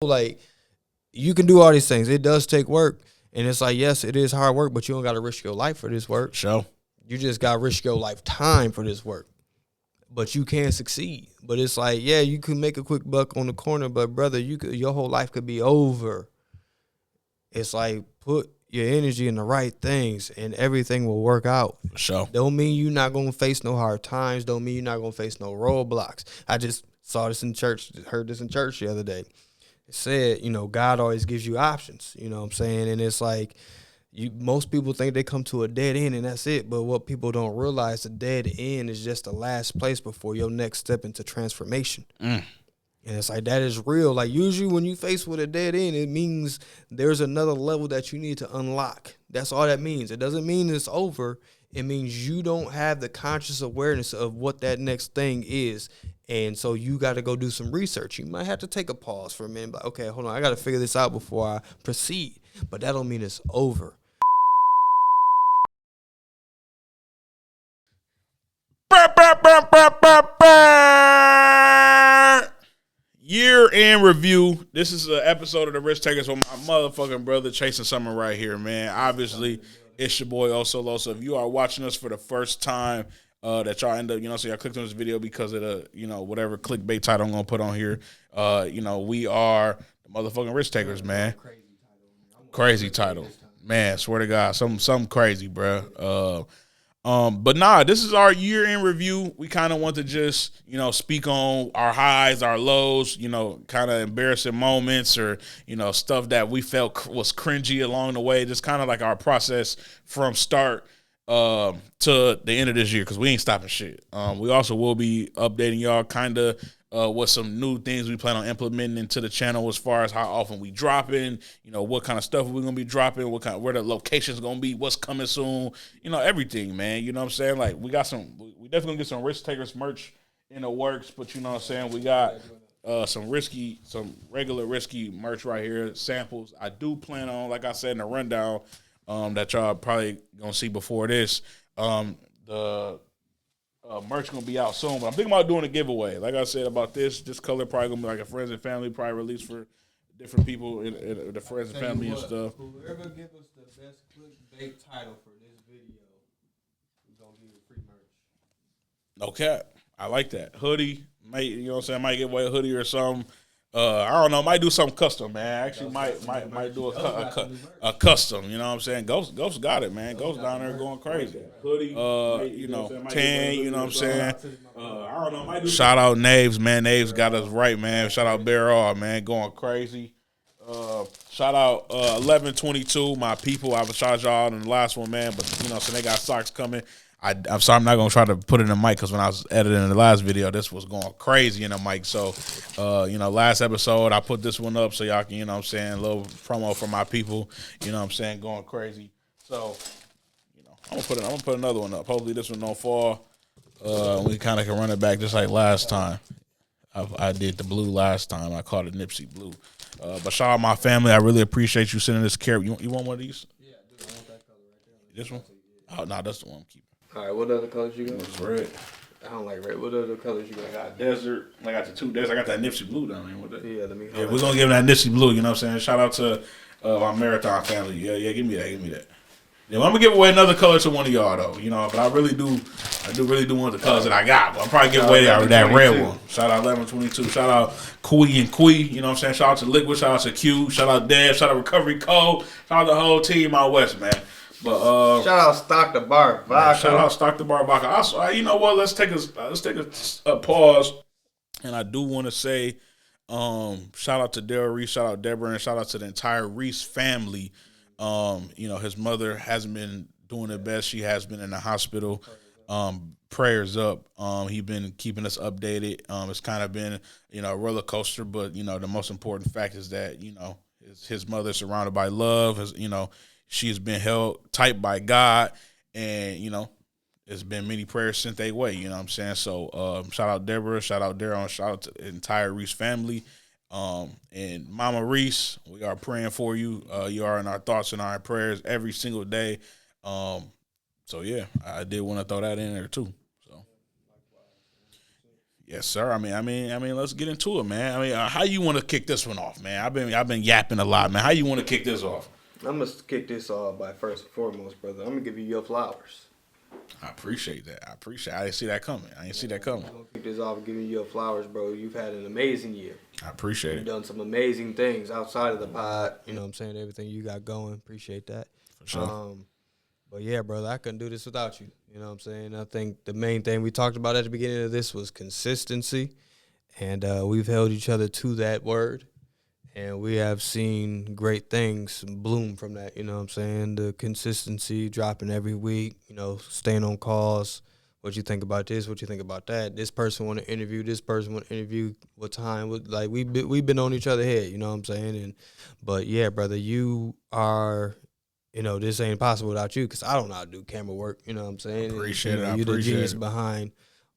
Like, you can do all these things. It does take work. And it's like, yes, it is hard work, but you don't got to risk your life for this work. Sure. You just got to risk your lifetime for this work. But you can succeed. But it's like, yeah, you could make a quick buck on the corner, but brother, your whole life could be over. It's like, put your energy in the right things and everything will work out. Sure. Don't mean you're not going to face no hard times. Don't mean you're not going to face no roadblocks. I just saw this in church, heard this in church the other day. It said, God always gives you options, you know what I'm saying? And it's like, most people think they come to a dead end and that's it. But what people don't realize, the dead end is just the last place before your next step into transformation. And it's like, that is real. Like, usually when you face with a dead end, it means there's another level that you need to unlock. That's all that means. It doesn't mean it's over. It means you don't have the conscious awareness of what that next thing is. And so you got to go do some research. You might have to take a pause for a minute. But okay, hold on. I got to figure this out before I proceed. But that don't mean it's over. Year in review. This is an episode of the Risk Takers with my motherfucking brother Chasing Summer right here, man. Obviously, it's your boy Osolo. So if you are watching us for the first time, that y'all end up, so y'all clicked on this video because of the, whatever clickbait title I'm gonna put on here. We are the motherfucking Risk Takers, man. Crazy title, man. Swear to God, something crazy, bro. But nah, this is our year in review. We kind of want to just, speak on our highs, our lows, kind of embarrassing moments or, stuff that we felt was cringy along the way. Just kind of like our process from start to the end of this year, because we ain't stopping shit. We also will be updating y'all kind of with some new things we plan on implementing into the channel as far as how often we dropping, what kind of stuff we're gonna be dropping, where the location's gonna be, what's coming soon, everything, man. You know what I'm saying? Like, we definitely gonna get some Risk Takers merch in the works, but you know what I'm saying, we got some regular risky merch right here, samples. I do plan on, like I said in the rundown, that y'all probably gonna see before this. The merch gonna be out soon, but I'm thinking about doing a giveaway. Like I said about this color probably gonna be like a friends and family, probably released for different people in the friends and family and stuff. Whoever give us the best clickbait title for this video, we're gonna give you free merch. Okay, I like that. Hoodie, might might give away a hoodie or something. I don't know. Might do something custom, man. Actually, might do a custom. You know what I'm saying? Ghost got it, man. Ghost down there going crazy. Hoodie, 10. You know what I'm saying? I don't know. Might do shout out Naves, man. Naves got us right, man. Shout out Bear, man, going crazy. Shout out 1122, my people. I was shouted y'all in the last one, man. But so they got socks coming. I'm sorry, I'm not going to try to put it in the mic because when I was editing the last video, this was going crazy in the mic. So, last episode, I put this one up so y'all can, a little promo for my people, going crazy. So, I'm gonna put another one up. Hopefully this one don't fall. We kind of can run it back just like last time. I did the blue last time. I called it Nipsey Blue. But shout out my family. I really appreciate you sending this care. You want one of these? Yeah, dude, I want that color right there. This one? Oh, no, that's the one I'm keeping. All right, what other colors you got? It's red. I don't like red. What other colors you got? I got desert. I got the two deserts. I got that Nipsey Blue down here with that. Yeah, we're gonna give him that Nipsey Blue. You know what I'm saying? Shout out to my Marathon family. Yeah, give me that. Yeah, I'm gonna give away another color to one of y'all though. But I really do want the colors that I got. But I'm probably giving away that red one. Shout out 1122. Shout out Kui and Kui. You know what I'm saying? Shout out to Liquid. Shout out to Q. Shout out Dev. Shout out Recovery Code. Shout out the whole team out west, man. But shout out Stock the Bar Vodka. Shout out Stock the Bar Vodka. Also, you know what? Let's take a pause. And I do want to say, shout out to Daryl Reese, shout out Deborah, and shout out to the entire Reese family. His mother hasn't been doing the best. She has been in the hospital. Prayers up. He's been keeping us updated. It's kind of been, a roller coaster, but the most important fact is that his mother surrounded by love. She's been held tight by God, and, there's been many prayers sent their way, you know what I'm saying? So, shout out Deborah, shout out Daryl, and shout out to the entire Reese family. And Mama Reese, we are praying for you. You are in our thoughts and our prayers every single day. So, yeah, I did want to throw that in there, too. So, Yes, sir. I mean, let's get into it, man. I mean, how you want to kick this one off, man? I've been yapping a lot, man. How you want to kick this off? I'm gonna kick this off by first and foremost, brother. I'm gonna give you your flowers. I appreciate that. I didn't see that coming. I'm gonna kick this off and giving you your flowers, bro. You've had an amazing year. I appreciate You've it. done some amazing things outside of the pod. You know what I'm saying? Everything you got going. Appreciate that. For sure. But yeah, brother, I couldn't do this without you. You know what I'm saying? I think the main thing we talked about at the beginning of this was consistency. And we've held each other to that word. And we have seen great things bloom from that. You know what I'm saying? The consistency, dropping every week, you know, staying on calls. What you think about this? What you think about that? This person want to interview. This person want to interview. What time? Like we've been on each other's head. You know what I'm saying? But yeah, brother, you are. You know, this ain't possible without you because I don't know how to do camera work. You know what I'm saying? Appreciate it. You're the genius behind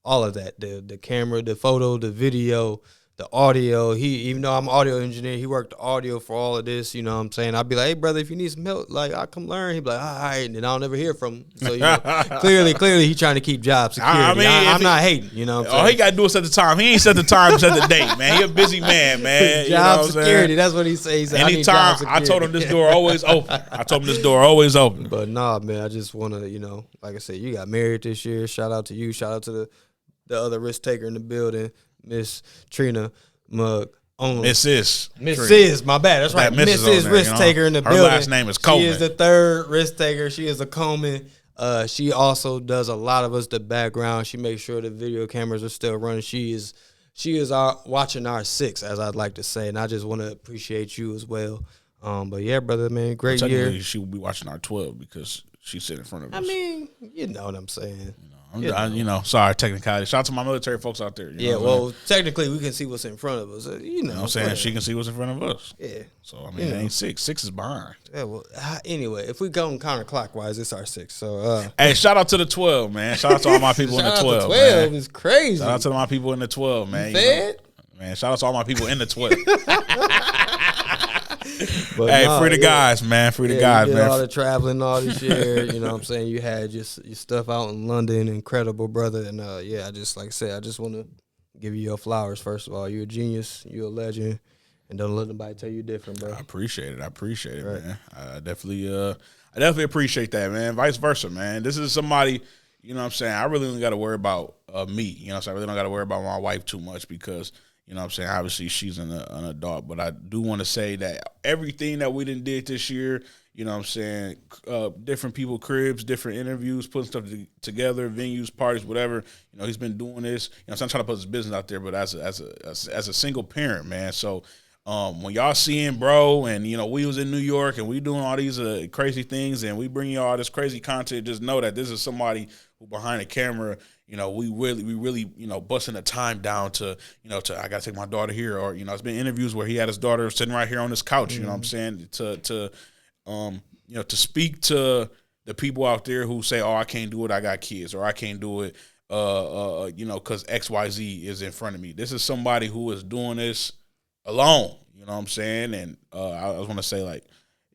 all of that. The camera, the photo, the video, the audio. Even though I'm an audio engineer, he worked the audio for all of this. You know what I'm saying? I'd be like, hey, brother, if you need some help, like, I'll come learn. He'd be like, all right. And then I'll never hear from him. So, you know, clearly he trying to keep job security. I mean, I'm not hating, you know what I'm saying? All he got to do is set the time. He ain't set the time, set the date, man. He a busy man, man. Job security, that's what he says. Anytime, I told him this door always open. But nah, man, I just want to, you know, like I said, you got married this year. Shout out to you. Shout out to the other risk taker in the building, Miss Trina Mug. Mrs. My bad. That's right. Mrs. Risk Taker in the building. Her last name is Coleman. She is the third risk taker. She is a Coleman. She also does a lot of us the background. She makes sure the video cameras are still running. She is watching our 6, as I'd like to say, and I just want to appreciate you as well. But yeah, brother, man, great year. She will be watching our 12 because she's sitting in front of us. I mean, you know what I'm saying. Sorry, technicality. Shout out to my military folks out there. Technically, we can see what's in front of us. You know what I'm saying? She can see what's in front of us. Yeah. So, I mean, it ain't 6. 6 is behind. Yeah, well, anyway, if we go counterclockwise, it's our 6. So, hey, shout out to the 12, man. Shout out to all my people in the 12. Shout out to 12 is crazy. Shout out to my people in the 12, man. Man, shout out to all my people in the 12. Free the guys, man. Free the guys, man. All the traveling all this year, you know what I'm saying? You had your stuff out in London, incredible, brother. And I just, like I said, I just want to give you your flowers, first of all. You're a genius. You're a legend. And don't let nobody tell you different, bro. I appreciate it, right. Man. I definitely appreciate that, man. Vice versa, man. This is somebody, you know what I'm saying? I really don't got to worry about me. You know what I'm saying? I really don't got to worry about my wife too much because, you know what I'm saying, obviously she's an adult. But I do want to say that everything that we done did this year, you know what I'm saying, different people, cribs, different interviews, putting stuff together, venues, parties, whatever. You know, he's been doing this. You know, so I'm trying to put his business out there, but as a single parent, man. So when y'all seeing bro and, you know, we was in New York and we doing all these crazy things and we bring you all this crazy content, just know that this is somebody who behind the camera, you know, we really, you know, busting the time down to, you know, I got to take my daughter here, or, you know, it's been interviews where he had his daughter sitting right here on this couch, you know what I'm saying, to you know, to speak to the people out there who say, oh, I can't do it, I got kids, or I can't do it, you know, because XYZ is in front of me. This is somebody who is doing this alone, you know what I'm saying? And I just want to say, like,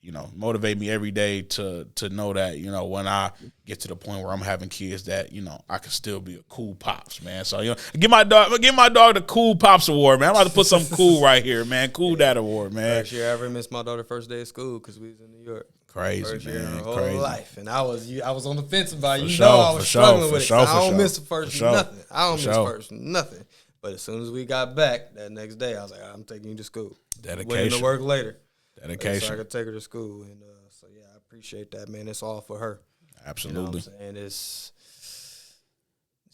you know, motivate me every day to know that, you know, when I get to the point where I'm having kids, that, you know, I can still be a cool pops, man. So, you know, give my dog the Cool Pops Award, man. I'm about to put something cool right here, man. Cool Dad Award, man. Last year I ever missed my daughter's first day of school because we was in New York. Crazy, first year man. Her whole Crazy life, and I was on the fence about it. You sure, know, I was struggling with it. Sure, I don't miss the first nothing. I don't for miss first nothing. But as soon as we got back that next day, I was like, I'm taking you to school. Dedication. Went to work later. Dedication. So I could take her to school, and so yeah, I appreciate that, man. It's all for her. Absolutely. You know what I'm saying? It's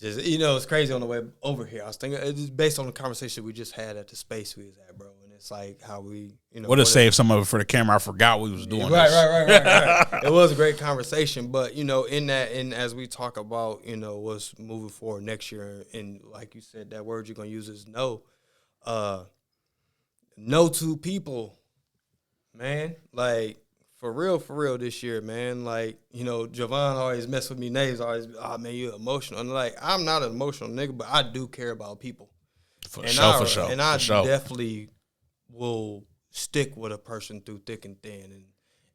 just, you know, it's crazy on the way over here. I was thinking, it's based on the conversation we just had at the space we was at, bro. And it's like how we, you know. Would have saved some of it for the camera. I forgot we was doing right, this. Right. It was a great conversation. But, you know, in that, and as we talk about, you know, what's moving forward next year, and like you said, that word you're going to use is no. No two people, man. Like, for real this year, man. Like, you know, Javon always mess with me. Nays always, oh, man, you're emotional. And, like, I'm not an emotional nigga, but I do care about people. For sure. And I definitely will stick with a person through thick and thin. And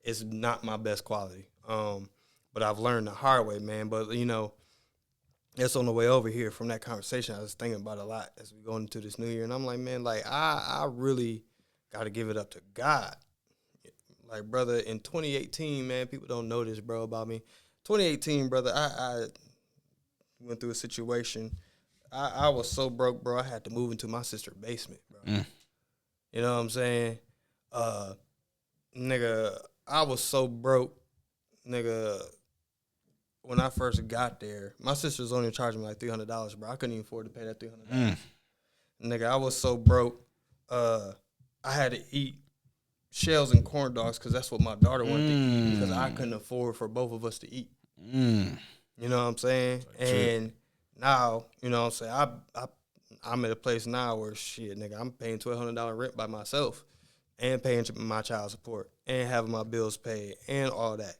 it's not my best quality. But I've learned the hard way, man. But, you know, that's on the way over here from that conversation. I was thinking about a lot as we go into this new year, and I'm like, man, like I really got to give it up to God. Like, brother, in 2018, man, people don't know this, bro, about me. 2018, brother, I went through a situation. I was so broke, bro. I had to move into my sister's basement, bro. You know what I'm saying? Nigga, I was so broke, nigga. When I first got there, my sister was only charging me like $300, bro. I couldn't even afford to pay that $300. Nigga, I was so broke. I had to eat shells and corn dogs because that's what my daughter wanted to eat because I couldn't afford for both of us to eat. You know what I'm saying? And now, you know what I'm saying, I'm at a place now where, shit, nigga, I'm paying $1,200 rent by myself and paying my child support and having my bills paid and all that.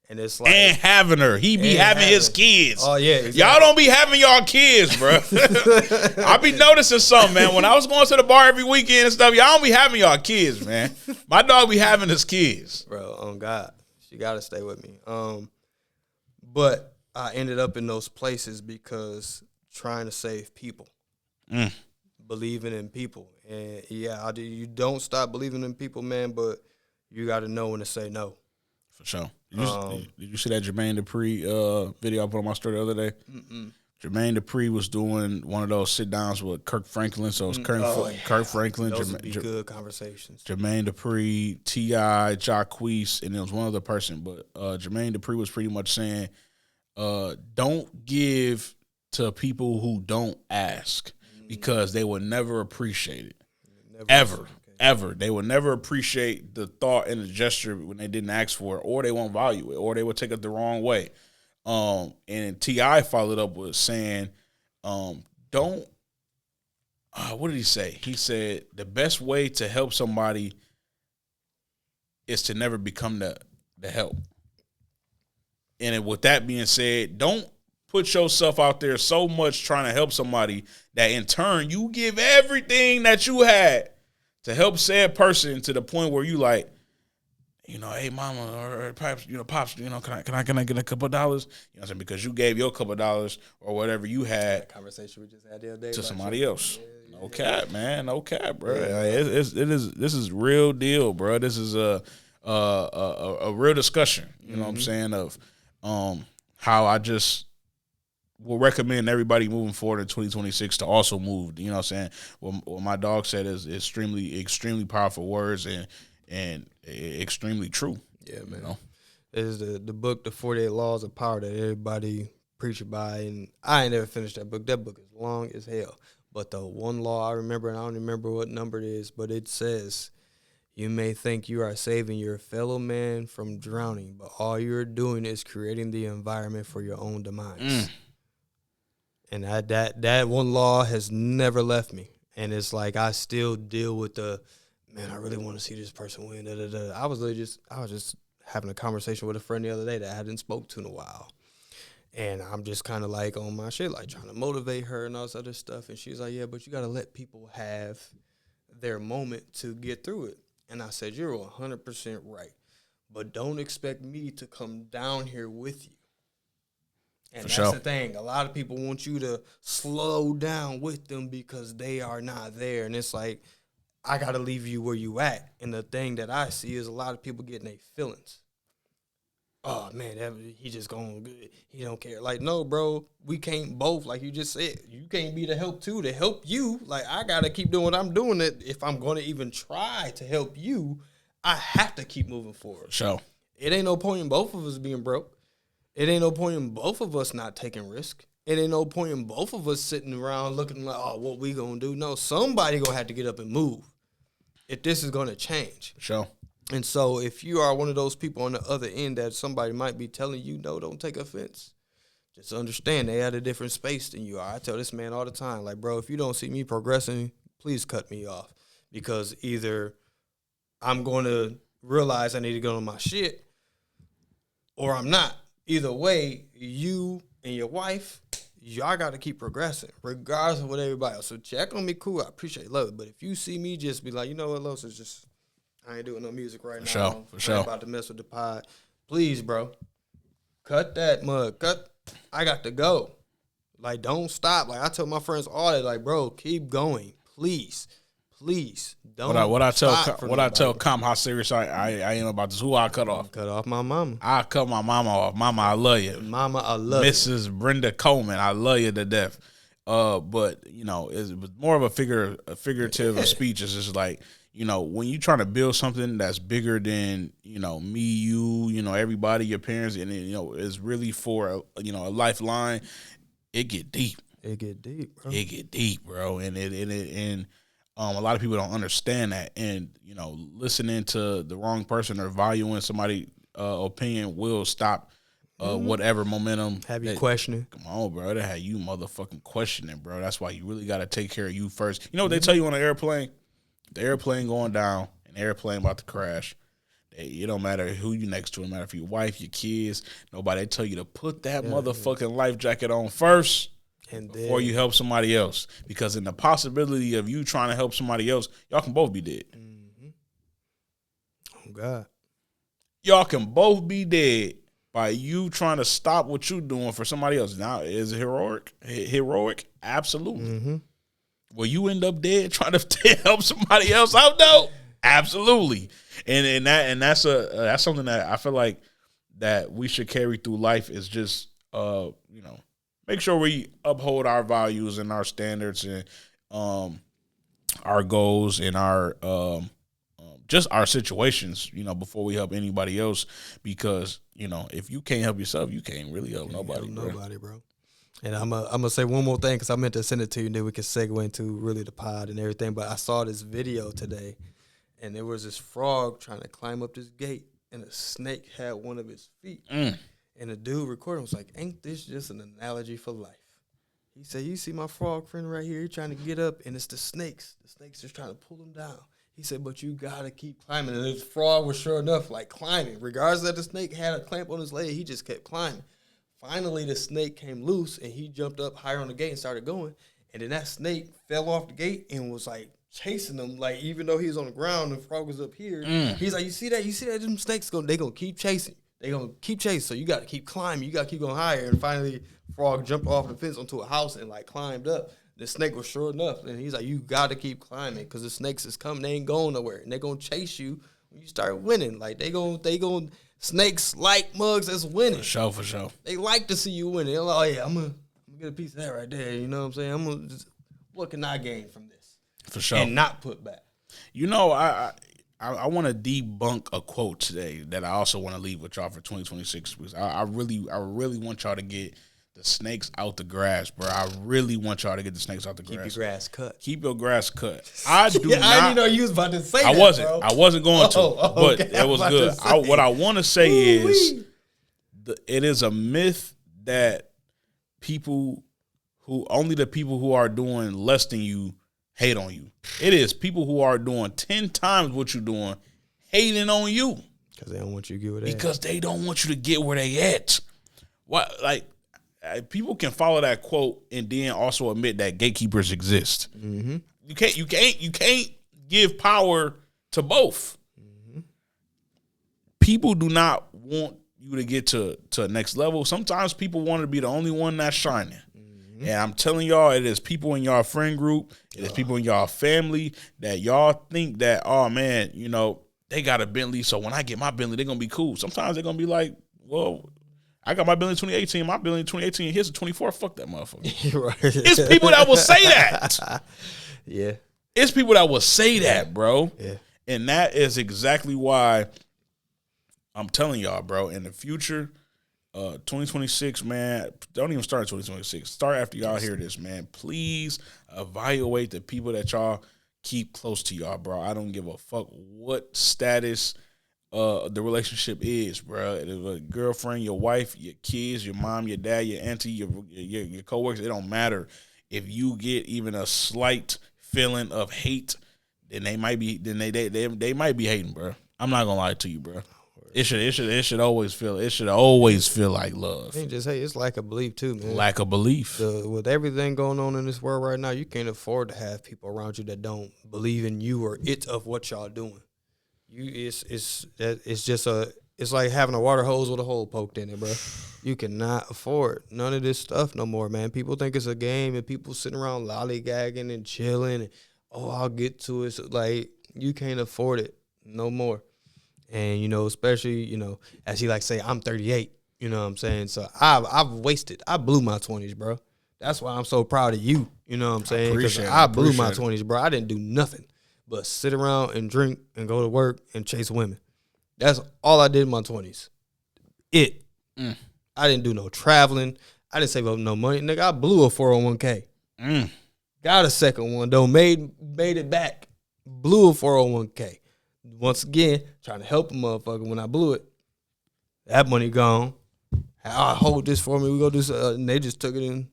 And it's like, and having her. He be having his kids. Oh, yeah. Exactly. Y'all don't be having y'all kids, bro. I be noticing something, man. When I was going to the bar every weekend and stuff, y'all don't be having y'all kids, man. My dog be having his kids. Bro, on God. She got to stay with me. But I ended up in those places because trying to save people. Believing in people. And, yeah, you don't stop believing in people, man, but you got to know when to say no. For sure. Did you see that Jermaine Dupri video I put on my story the other day? Jermaine Dupri was doing one of those sit downs with Kirk Franklin. So it's Kirk Franklin, those would be good conversations. Jermaine Dupri, T.I., Jacquees, and there was one other person. But Jermaine Dupri was pretty much saying, don't give to people who don't ask because they will never appreciate it. Ever. They will never appreciate the thought and the gesture when they didn't ask for it, or they won't value it, or they will take it the wrong way. And T.I. followed up with saying, what did he say? He said, the best way to help somebody is to never become the help. And with that being said, don't put yourself out there so much trying to help somebody that in turn you give everything that you had to help said person to the point where you like, you know, hey mama or pops, you know, can I get a couple of dollars? You know what I'm saying? Because you gave your couple of dollars or whatever you had. That conversation we just had the other day to somebody else. Yeah. No cap, man. No cap, bro. Yeah. This is real deal, bro. This is a real discussion. You know what I'm saying, of how I just will recommend everybody moving forward in 2026 to also move. You know what I'm saying? What my dog said is extremely powerful words and extremely true. Yeah, man. You know? There's the book, The 48 Laws of Power, that everybody preach by, and I ain't never finished that book. That book is long as hell. But the one law I remember, and I don't remember what number it is, but it says, you may think you are saving your fellow man from drowning, but all you're doing is creating the environment for your own demise. And that one law has never left me. And it's like I still deal with man, I really want to see this person win. I was just having a conversation with a friend the other day that I hadn't spoke to in a while. And I'm just kind of like on my shit, like trying to motivate her and all this other stuff. And she's like, yeah, but you got to let people have their moment to get through it. And I said, you're 100% right. But don't expect me to come down here with you. And that's the thing. A lot of people want you to slow down with them because they are not there. And it's like, I got to leave you where you at. And the thing that I see is a lot of people getting their feelings. Oh, man, he just going good. He don't care. Like, no, bro, we can't both. Like you just said, you can't be the help, too, to help you. Like, I got to keep doing what I'm doing. It. If I'm going to even try to help you, I have to keep moving forward. Sure. It ain't no point in both of us being broke. It ain't no point in both of us not taking risk. It ain't no point in both of us sitting around looking like, oh, what we gonna do? No, somebody gonna have to get up and move if this is gonna change. Sure. And so if you are one of those people on the other end that somebody might be telling you, no, don't take offense. Just understand they at a different space than you are. I tell this man all the time, like, bro, if you don't see me progressing, please cut me off. Because either I'm going to realize I need to go on my shit or I'm not. Either way, you and your wife, y'all got to keep progressing, regardless of what everybody else. So check on me, cool. I appreciate love it. But if you see me just be like, you know what, Los, it's just, I ain't doing no music right now. For sure. I ain't about to mess with the pod. Please, bro, cut that mug. I got to go. Like, don't stop. Like, I tell my friends all that, like, bro, keep going. Please. Don't What I stop tell Comp how serious I am about this. Who I cut off? Cut off my mama. I cut my mama off. Mama, I love you. Mama, I love Mrs. Brenda Coleman, I love you to death. But it was more of a figurative speech. It's just like, when you trying to build something that's bigger than, me, you, everybody, your parents, and is really for a lifeline, it get deep. It get deep, bro. It get deep, bro. And a lot of people don't understand that. And, listening to the wrong person or valuing somebody's opinion will stop whatever momentum. Have you questioning? Come on, bro. They had you motherfucking questioning, bro. That's why you really got to take care of you first. You know what they tell you on an airplane? The airplane going down, an airplane about to crash. It don't matter who you next to. It don't matter if your wife, your kids, nobody. They tell you to put that motherfucking life jacket on first. And before you help somebody else, because in the possibility of you trying to help somebody else, y'all can both be dead. Mm-hmm. Oh God, y'all can both be dead by you trying to stop what you doing for somebody else. Now, is it heroic? Heroic, absolutely. Mm-hmm. Will you end up dead trying to help somebody else out though? Absolutely. And that's something that I feel like that we should carry through life is just make sure we uphold our values and our standards and our goals and our just our situations, before we help anybody else. Because, if you can't help yourself, you can't really help nobody. Nobody, bro. And I'm gonna say one more thing because I meant to send it to you, and then we can segue into really the pod and everything. But I saw this video today, and there was this frog trying to climb up this gate, and a snake had one of its feet. And the dude recording was like, ain't this just an analogy for life? He said, you see my frog friend right here? He's trying to get up, and it's the snakes. The snakes just trying to pull him down. He said, but you got to keep climbing. And this frog was sure enough, like, climbing. Regardless that the snake had a clamp on his leg, he just kept climbing. Finally, the snake came loose, and he jumped up higher on the gate and started going. And then that snake fell off the gate and was, like, chasing him. Like, even though he was on the ground, the frog was up here. He's like, you see that? You see that? Them snakes, they going to keep chasing. They're going to keep chasing, so you got to keep climbing. You got to keep going higher. And finally, frog jumped off the fence onto a house and, like, climbed up. The snake was sure enough. And he's like, you got to keep climbing because the snakes is coming. They ain't going nowhere. And they're going to chase you when you start winning. Like, snakes like mugs that's winning. For sure. They like to see you winning. They're like, oh, yeah, I'm going to get a piece of that right there. You know what I'm saying? I'm going to just, what can I gain from this? For sure. And not put back. I want to debunk a quote today that I also want to leave with y'all for 2026 because I really want y'all to get the snakes out the grass, bro. I really want y'all to get the snakes out the grass. Keep your grass cut. Keep your grass cut. I do not. I didn't know you was about to say that, bro. I wasn't going to, but okay. it was good. What I want to say is it is a myth that only the people who are doing less than you hate on you. It is people who are doing 10 times what you're doing hating on you. Because they don't want you to get where they at. Because they don't want you to get where they at. What, like, people can follow that quote and then also admit that gatekeepers exist. Mm-hmm. You can't give power to both. Mm-hmm. People do not want you to get to a next level. Sometimes people want to be the only one that's shining. Mm-hmm. And I'm telling y'all, it is people in y'all friend group, it is people in y'all family that y'all think that, oh man, they got a Bentley, so when I get my Bentley, they're gonna be cool. Sometimes they're gonna be like, well, I got my Bentley in 2018. My Bentley in 2018. Here's a 24. Fuck that motherfucker. Right. It's people that will say that. Yeah. It's people that will say that, bro. Yeah. And that is exactly why I'm telling y'all, bro, in the future, 2026, man, don't even start in 2026. Start after y'all hear this, man. Please evaluate the people that y'all keep close to y'all, bro. I don't give a fuck what status the relationship is, bro. It is a girlfriend, your wife, your kids, your mom, your dad, your auntie, your coworkers. It don't matter. If you get even a slight feeling of hate, then they might be hating, bro. I'm not gonna lie to you, bro. It should always feel like love. Ain't just it's lack of belief too, man. Lack of belief. With everything going on in this world right now, you can't afford to have people around you that don't believe in you or it of what y'all doing. It's just it's like having a water hose with a hole poked in it, bro. You cannot afford none of this stuff no more, man. People think it's a game, and people sitting around lollygagging and chilling. And, I'll get to it. So, like, you can't afford it no more. And, especially, as he like say, I'm 38. You know what I'm saying? So I blew my 20s, bro. That's why I'm so proud of you. You know what I'm saying? Because I blew my 20s, bro. I didn't do nothing but sit around and drink and go to work and chase women. That's all I did in my 20s. I didn't do no traveling. I didn't save up no money. Nigga, I blew a 401k. Got a second one, though. Made it back. Blew a 401k. Once again, trying to help a motherfucker when I blew it. That money gone. I hold this for me. We go do something. And they just took it in.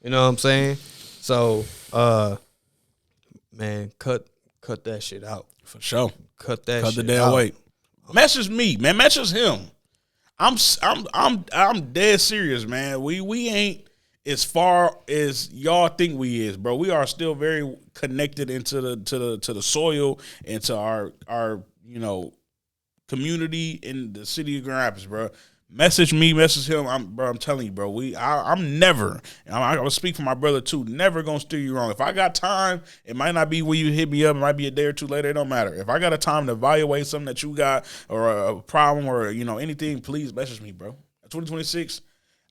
You know what I'm saying? So, man, cut that shit out. For sure. Cut that Cut shit the damn out. weight. Message me, man. Message him. I'm dead serious, man. We ain't as far as y'all think we is, bro. We are still very connected into the soil, into our community in the city of Grand Rapids, bro. Message me, message him. I'm telling you, bro. I'm never. I will speak for my brother too. Never gonna steer you wrong. If I got time, it might not be when you hit me up. It might be a day or two later. It don't matter. If I got a time to evaluate something that you got or a problem or anything, please message me, bro. 2026.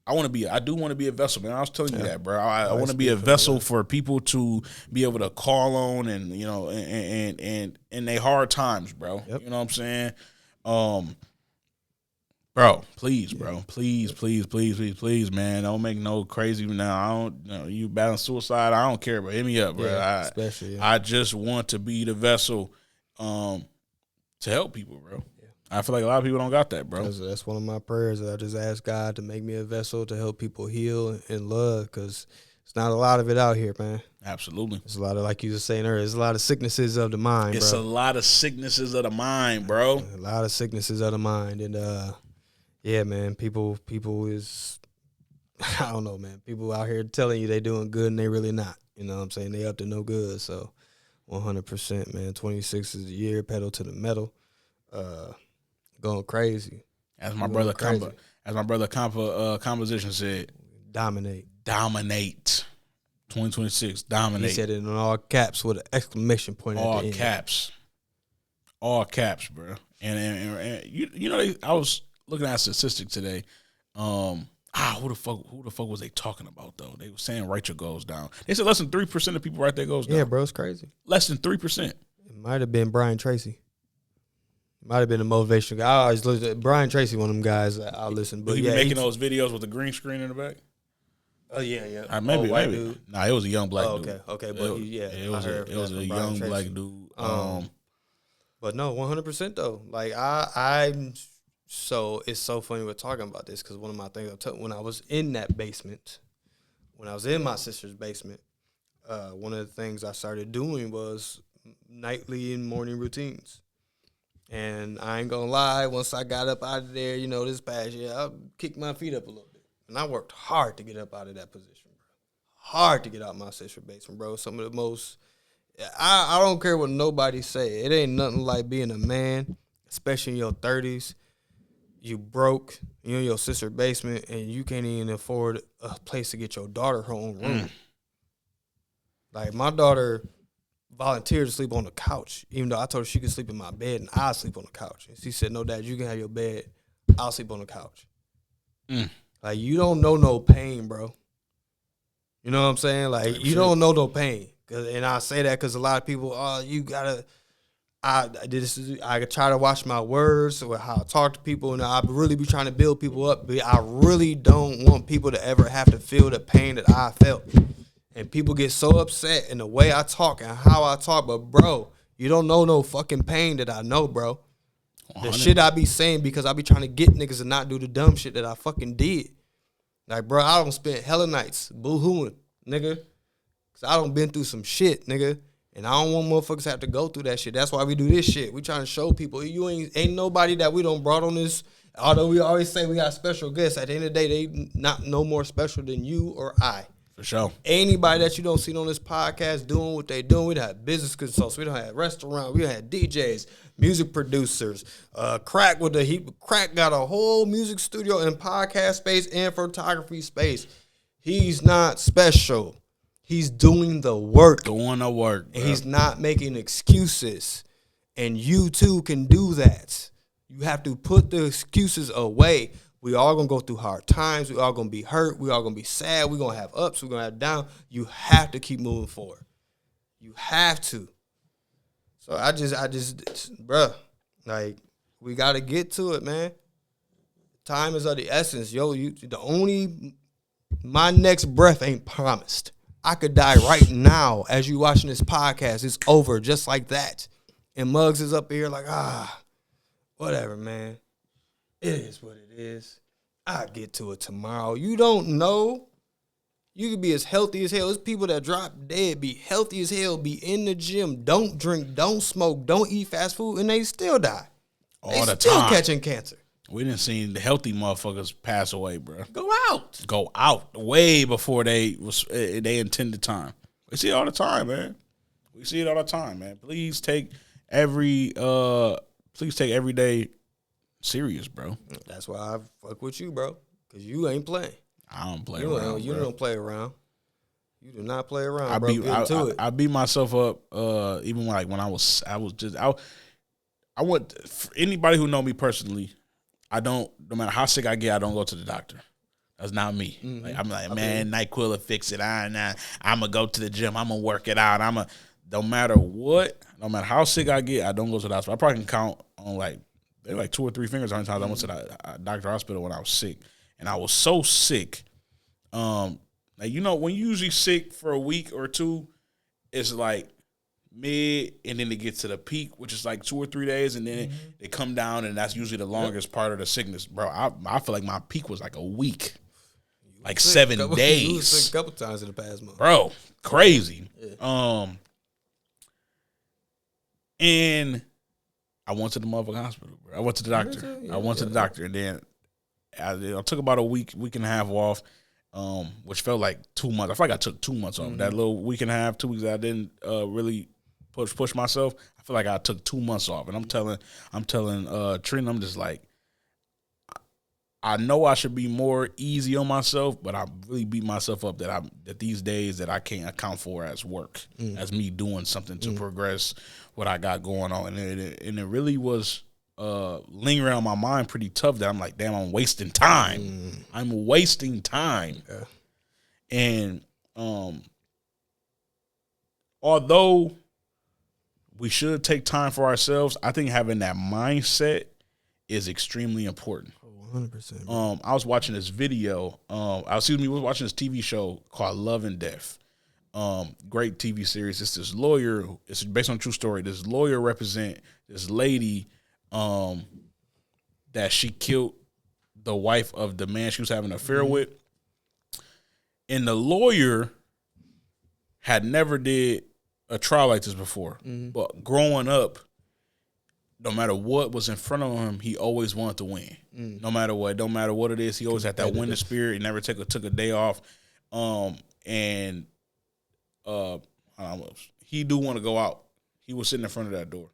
I do want to be a vessel, man. I was telling you that, bro. I want to be a vessel for people to be able to call on and and in their hard times, bro. Yep. You know what I'm saying? Bro, please, bro. Please, man. Don't make no crazy now. You battling suicide, I don't care, but hit me up, bro. Yeah, I just want to be the vessel to help people, bro. Yeah. I feel like a lot of people don't got that, bro. That's one of my prayers. I just ask God to make me a vessel to help people heal and love, because it's not a lot of it out here, man. Absolutely. There's a lot of, like you were saying earlier, there's a lot of sicknesses of the mind, It's bro. a lot of sicknesses of the mind, bro. A lot of sicknesses of the mind. And, yeah, man, people is, I don't know, man. People out here telling you they doing good and they really not. You know what I'm saying? They up to no good. So 100%, man. 26 is the year, pedal to the metal. Going crazy. As my brother Composition said, Dominate. 2026, dominate. He said it in all caps with an exclamation point at the end. All caps, bro. And I was looking at a statistic today. Who the fuck was they talking about though? They were saying write your goals down. They said less than 3% of people write their goals down. Yeah, bro, it's crazy. Less than 3%. It might have been Brian Tracy. Might have been a motivational guy. I always listen to Brian Tracy, one of them guys that I'll listen. But he be making those videos with the green screen in the back. Oh yeah. Maybe. Dude. Nah, it was a young black dude. Okay, but it was a young black dude. But no, 100% though. Like I'm so it's so funny we're talking about this, because one of my things when I was in that basement, when I was in my sister's basement, one of the things I started doing was nightly and morning routines. And I ain't gonna lie, once I got up out of there, this past year, I kicked my feet up a little bit. And I worked hard to get up out of that position, bro. Hard to get out my sister basement, bro. Some of the most, I don't care what nobody say. It ain't nothing like being a man, especially in your 30s. You broke, you in your sister's basement, and you can't even afford a place to get your daughter her own room. Like, my daughter volunteered to sleep on the couch, even though I told her she could sleep in my bed and I'll sleep on the couch. And she said, no, Dad, you can have your bed. I'll sleep on the couch. Like, you don't know no pain, bro. You know what I'm saying? Like, you don't know no pain. And I say that because a lot of people, you got to, I try to watch my words or how I talk to people, and I really be trying to build people up. But I really don't want people to ever have to feel the pain that I felt. And people get so upset in the way I talk and how I talk. But, bro, you don't know no fucking pain that I know, bro. 100. The shit I be saying because I be trying to get niggas to not do the dumb shit that I fucking did. Like, bro, I don't spend hella nights boo-hooing, nigga. Because I done been through some shit, nigga. And I don't want motherfuckers to have to go through that shit. That's why we do this shit. We trying to show people you ain't nobody that we done brought on this. Although we always say we got special guests, at the end of the day, they not no more special than you or I. For sure. Anybody that you don't see on this podcast doing what they doing, we done had business consultants, we done had restaurants, we done had DJs, music producers. Crack got a whole music studio and podcast space and photography space. He's not special. He's doing the work. Doing the work. And he's not making excuses. And you too can do that. You have to put the excuses away. We all gonna go through hard times. We all gonna be hurt. We all gonna be sad. We gonna have ups. We gonna have downs. You have to keep moving forward. You have to. So I just, bruh, like, we gotta get to it, man. Time is of the essence, yo. My next breath ain't promised. I could die right now as you watching this podcast. It's over just like that. And Muggs is up here like, whatever, man. It is what it is. I'll get to it tomorrow. You don't know. You could be as healthy as hell. There's people that drop dead, be healthy as hell, be in the gym, don't drink, don't smoke, don't eat fast food, and they still die. All the still time. Catching cancer. We didn't see the healthy motherfuckers pass away, bro. Go out way before they intended time. We see it all the time, man. Please take every day serious, bro. That's why I fuck with you, bro. Because you ain't playing. I don't play around. You don't play around. You do not play around, bro. Get into it. I beat myself up even like when I want anybody who know me personally. No matter how sick I get, I don't go to the doctor. That's not me. Mm-hmm. Like, I'm like, man, NyQuil will fix it. I'm gonna go to the gym. I'm gonna work it out. No matter what, no matter how sick I get, I don't go to the hospital. I probably can count on like 2 or 3 fingers how many times I went to the doctor hospital when I was sick, and I was so sick. Like, when you usually sick for a week or two, it's like mid, and then they get to the peak, which is like 2 or 3 days, and then they come down, and that's usually the longest part of the sickness, bro. I feel like my peak was like a week, like 7 days. You was sick a couple times in the past month, bro. Crazy. Yeah. And I went to the motherfucking hospital, bro. I went to the doctor. And then I took about a week and a half off. Which felt like 2 months. I feel like I took 2 months off. That little week and a half, 2 weeks that I didn't really push myself. I feel like I took 2 months off. And I'm telling Trina, I'm just like, I know I should be more easy on myself, but I really beat myself up that these days that I can't account for as work, as me doing something to progress what I got going on. And it really was lingering on my mind pretty tough that I'm like, damn, I'm wasting time. I'm wasting time. Yeah. And although we should take time for ourselves, I think having that mindset is extremely important. 100%. I was watching this video. We was watching this TV show called Love and Death. Great TV series. It's this lawyer. It's based on a true story. This lawyer represent this lady that she killed the wife of the man she was having an affair with. And the lawyer had never did a trial like this before. But growing up, no matter what was in front of him, he always wanted to win. No matter what it is, he always had that winning spirit. He never took a day off. He do want to go out. He was sitting in front of that door.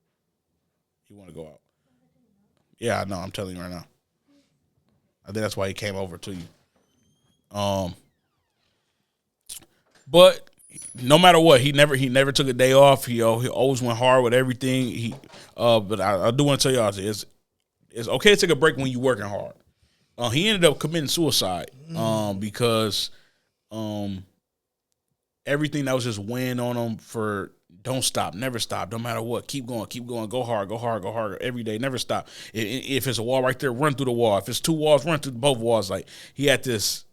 He want to go out. Yeah, I know. I'm telling you right now. I think that's why he came over to you. But no matter what, he never took a day off. He always went hard with everything. But I do want to tell y'all it's okay to take a break when you're working hard. He ended up committing suicide because everything that was just weighing on him for don't stop, never stop, no matter what, keep going, go hard every day, never stop. If it's a wall right there, run through the wall. If it's 2 walls, run through both walls. Like, he had this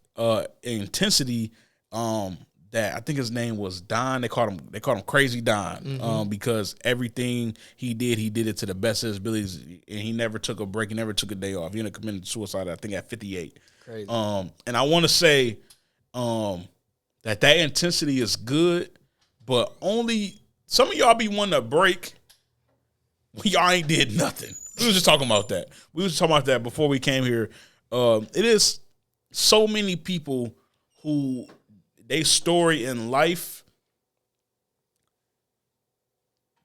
intensity that I think his name was Don. They called him Crazy Don because everything he did it to the best of his abilities, and he never took a break. He never took a day off. He ended up committing suicide, I think, at 58. Crazy. And I want to say that intensity is good, but only some of y'all be wanting to break when y'all ain't did nothing. We was just talking about that. Before we came here. It is so many people who they story in life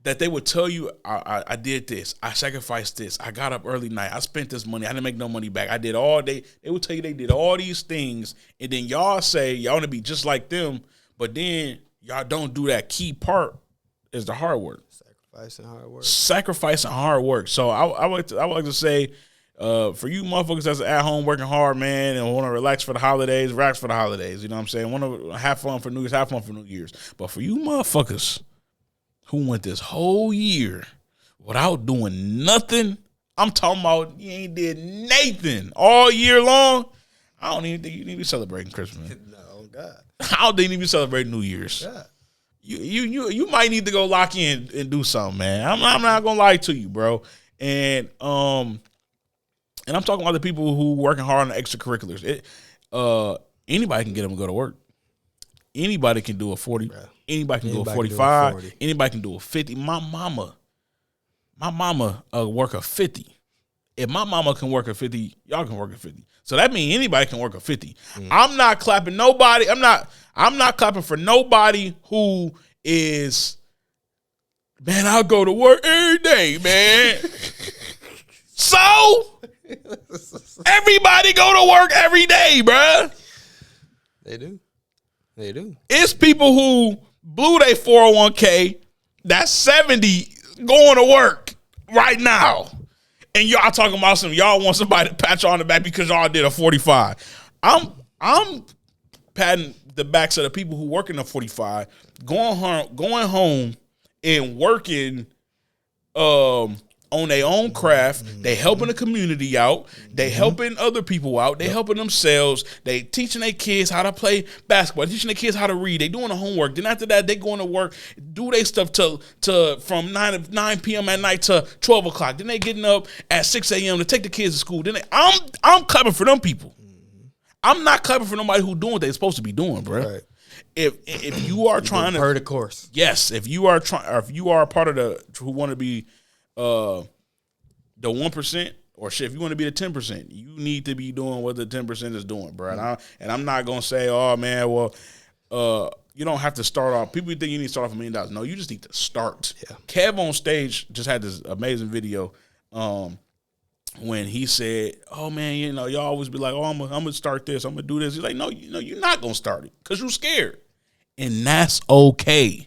that they would tell you, I did this, I sacrificed this, I got up early night, I spent this money, I didn't make no money back, I did all day. They would tell you they did all these things, and then y'all say y'all want to be just like them, but then y'all don't do that key part is the hard work. Sacrifice and hard work. So I would like to say, for you motherfuckers that's at home working hard, man, and want to relax for the holidays, relax for the holidays. You know what I'm saying? Want to have fun for New Year's, have fun for New Year's. But for you motherfuckers who went this whole year without doing nothing, I'm talking about you ain't did nothing all year long. I don't even think you need to be celebrating Christmas. No, God. I don't think you need to be celebrating New Year's. God. You might need to go lock in and do something, man. I'm not gonna lie to you, bro. And I'm talking about the people who working hard on the extracurriculars. Anybody can get them to go to work. Anybody can do a 40. Bro. Anybody can do a 45. Anybody can do a 50. My mama work a 50. If my mama can work a 50, y'all can work a 50. So that means anybody can work a 50. I'm not clapping nobody. I'm not clapping for nobody who is, man, I'll go to work every day, man. So everybody go to work every day, bruh. They do. It's people who blew their 401k, that's 70 going to work right now. And y'all talking about y'all want somebody to pat you on the back because y'all did a 45. I'm patting the backs of the people who work in the 45, going home and working on their own craft. They helping the community out. They helping other people out. They helping themselves. They teaching their kids how to play basketball. Teaching their kids how to read. They doing the homework. Then after that, they going to work, do their stuff to from 9 p.m. at night to 12 o'clock. Then they getting up at 6 a.m. to take the kids to school. Then I'm clapping for them people. I'm not clapping for nobody who doing what they're supposed to be doing, bro. Right. If you are trying to per the course, yes. If you are a part of the who want to be the 1%, or shit, if you want to be the 10%, you need to be doing what the 10% is doing, bro. And I'm not gonna say, oh man, well, you don't have to start off. People think you need to start off $1 million. No, you just need to start. Yeah. Kev on stage just had this amazing video when he said, oh man, you know, y'all always be like, oh, I'm gonna start this, I'm gonna do this. He's like, no, you're not gonna start it because you're scared, and that's okay.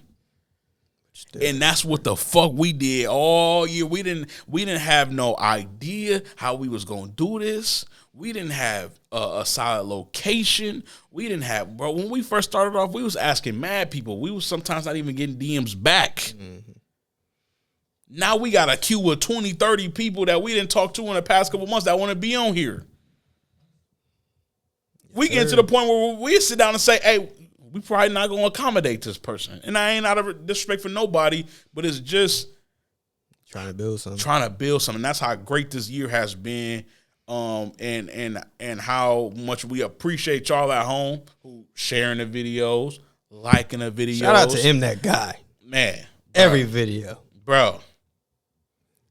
And that's what the fuck we did all year. We didn't have no idea how we was gonna do this. We didn't have a solid location. We didn't have, bro. When we first started off, we was asking mad people. We was sometimes not even getting DMs back. Mm-hmm. Now we got a queue of 20, 30 people that we didn't talk to in the past couple months that want to be on here. We get to the point where we sit down and say, hey, we probably not going to accommodate this person. And I ain't out of disrespect for nobody, but it's just trying to build something. That's how great this year has been. And how much we appreciate y'all at home who sharing the videos, liking the videos. Shout out to him, that guy. Man. Every video. Bro.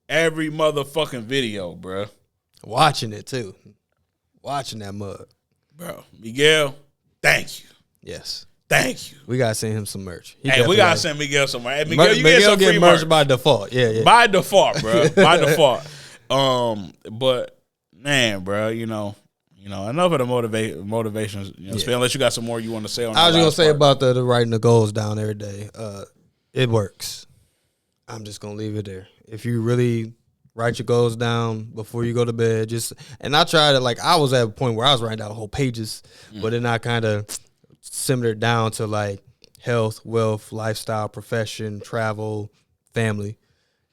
Every motherfucking video, bro. Watching it too. Watching that mug. Bro. Miguel, thank you. Yes. Thank you. We gotta send him some merch. Hey, we gotta send Miguel some merch. Hey, Miguel, you get some free merch by default. Yeah. By default, bro. By default. But man, bro, you know, enough of the motivations. Unless you got some more you want to say on. I was gonna say about the writing the goals down every day. It works. I'm just gonna leave it there. If you really write your goals down before you go to bed, and I tried to, I was at a point where I was writing down whole pages, but then I kind of simmered down to health, wealth, lifestyle, profession, travel, family.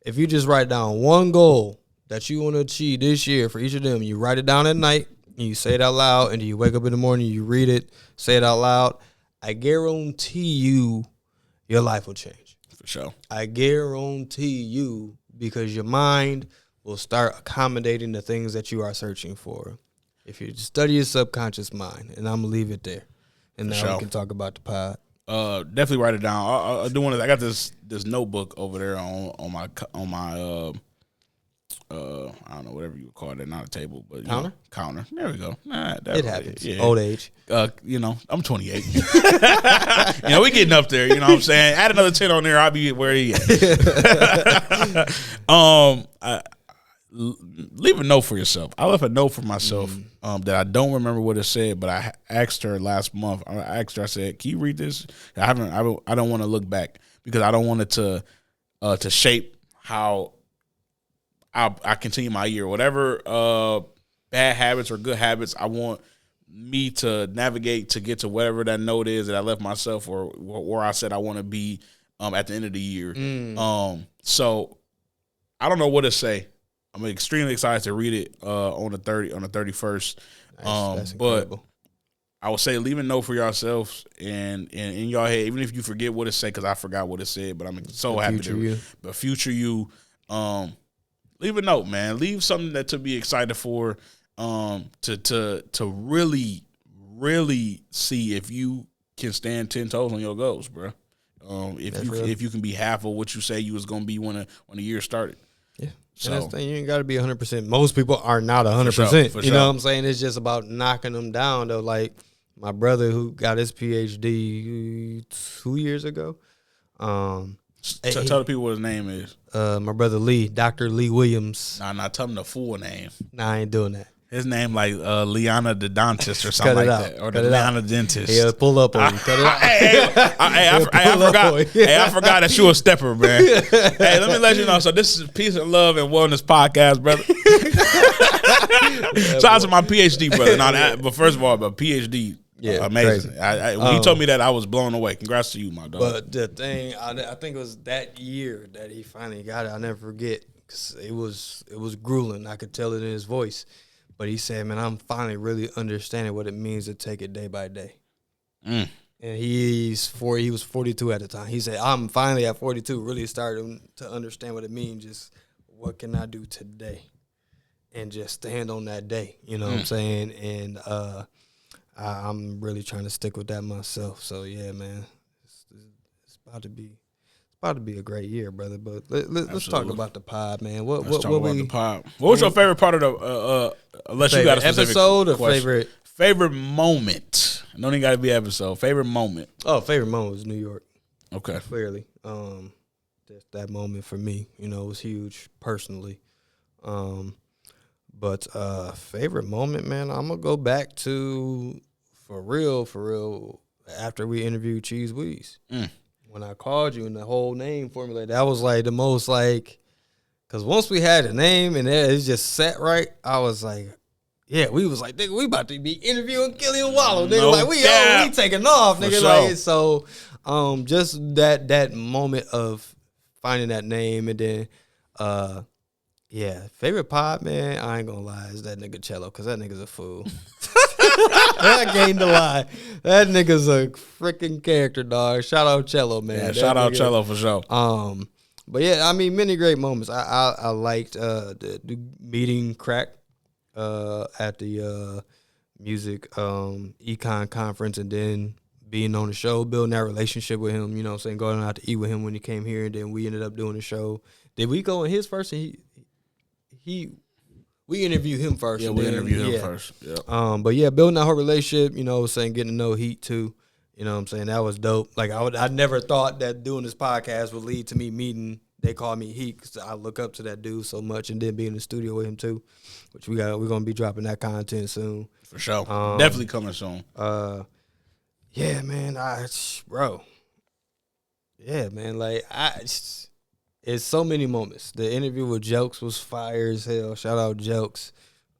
If you just write down one goal that you want to achieve this year for each of them, you write it down at night, and you say it out loud, and you wake up in the morning, you read it, say it out loud, I guarantee you your life will change. For sure. I guarantee you, because your mind will start accommodating the things that you are searching for. If you study your subconscious mind, and I'm going to leave it there. And now we can talk about the pod. Definitely write it down. I do want to. I got this notebook over there on my I don't know, whatever you would call it, not a table, but Counter? Counter. There we go. It happens. Old age. I'm 28. We getting up there. You know what I'm saying? Add another 10 on there, I'll be where he at. Leave a note for yourself. I left a note for myself that I don't remember what it said, but I asked her last month. I said, "Can you read this?" I don't want to look back because I don't want it to shape how I continue my year. Whatever bad habits or good habits, I want me to navigate to get to whatever that note is that I left myself or where I said I want to be at the end of the year. So I don't know what to say. I'm extremely excited to read it on the 31st. That's but incredible. I would say leave a note for yourselves and in your head, even if you forget what it said, because I forgot what it said, but I'm so happy to. But future you, leave a note, man. Leave something that to be excited for, to really, really see if you can stand 10 toes on your goals, bro. If you can be half of what you say you was gonna be when the year started. Yeah. So that's the thing. You ain't got to be 100%. Most people are not 100%. For you know what I'm saying? It's just about knocking them down, though. Like my brother who got his PhD 2 years ago. Tell the people what his name is. My brother Lee, Dr. Lee Williams. Nah, tell him the full name. Nah, I ain't doing that. His name like Liana the dentist or something like that, or the Liana dentist. Yeah, pull up on you. Cut it out. I forgot that you a stepper, man. Hey, let me let you know. So this is Peace and Love and Wellness Podcast, brother. Shout out to my PhD brother. But first of all, PhD, amazing. When he told me that, I was blown away. Congrats to you, my dog. But the thing, I think it was that year that he finally got it. I'll never forget because it was grueling. I could tell it in his voice. But he said, man, I'm finally really understanding what it means to take it day by day. And he was 42 at the time. He said, I'm finally at 42 really starting to understand what it means. Just what can I do today? And just stand on that day. You know what I'm saying? And I'm really trying to stick with that myself. So, yeah, man, it's about to be a great year, brother. But let's talk about the pod, man. What was your favorite part of the? Unless you got a specific episode or question. favorite moment. I don't even got to be episode. Favorite moment. Oh, favorite moment was New York. Okay, clearly, just that moment for me, was huge personally. But favorite moment, man, I'm gonna go back to for real. After we interviewed Cheese Weeze. When I called you and the whole name formulated, that was like the most like, because once we had the name and it's just set right, I was like, yeah, we was like, nigga, we about to be interviewing Killian Wallow, nigga, we taking off, nigga, like so. Just that moment of finding that name and then, favorite pod, man, I ain't gonna lie, is that nigga Cello, because that nigga's a fool. I gained the lie. That nigga's a freaking character, dog. Shout out Cello, man. Yeah, shout out Cello for sure. But yeah, I mean, many great moments. I liked the meeting Crack at the music econ conference, and then being on the show, building that relationship with him. You know what I'm saying? Going out to eat with him when he came here, and then we ended up doing the show. Did we go in his first? And we interviewed him first. Yeah, we interviewed him first. Yep. But yeah, building that whole relationship, getting to know Heat too. You know what I'm saying? That was dope. Like I never thought that doing this podcast would lead to me meeting. They call me Heat because I look up to that dude so much, and then be in the studio with him too, which we're gonna be dropping that content soon. For sure. Definitely coming soon. Yeah, man. Bro. Yeah, man. Like it's so many moments. The interview with Jokes was fire as hell. Shout out Jokes.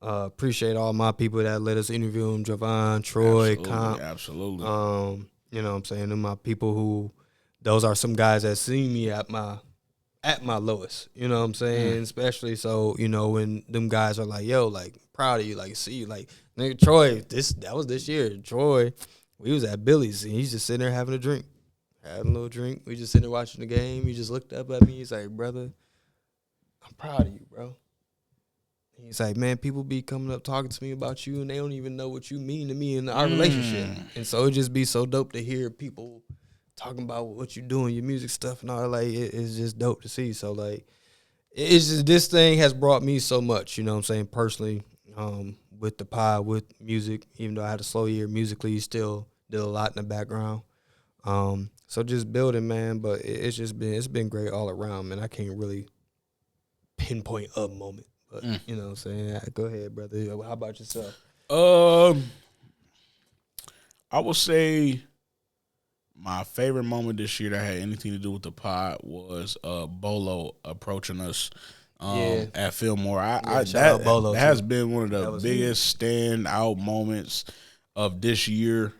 Appreciate all my people that let us interview him. Javon, Troy, Comp. Absolutely. You know what I'm saying? And my people who, those are some guys that see me at my lowest. You know what I'm saying? Especially so, when them guys are like, yo, like, proud of you, like, see you, like, nigga, Troy, that was this year. Troy, we was at Billy's and he's just sitting there having a drink. Having a little drink. We just sitting there watching the game. He just looked up at me. He's like, brother, I'm proud of you, bro. He's like, man, people be coming up talking to me about you and they don't even know what you mean to me in our relationship. And so it just be so dope to hear people talking about what you doing, your music stuff and all that. Like, it's just dope to see. So, like, it's just, this thing has brought me so much, you know what I'm saying, personally, with the pod, with music. Even though I had a slow year musically, still did a lot in the background. So just building, man, but it's been great all around, man. I can't really pinpoint a moment, but you know what I'm saying. Go ahead, brother. How about yourself? I would say my favorite moment this year that had anything to do with the pod was Bolo approaching us at Fillmore. That has been one of the biggest standout moments of this year.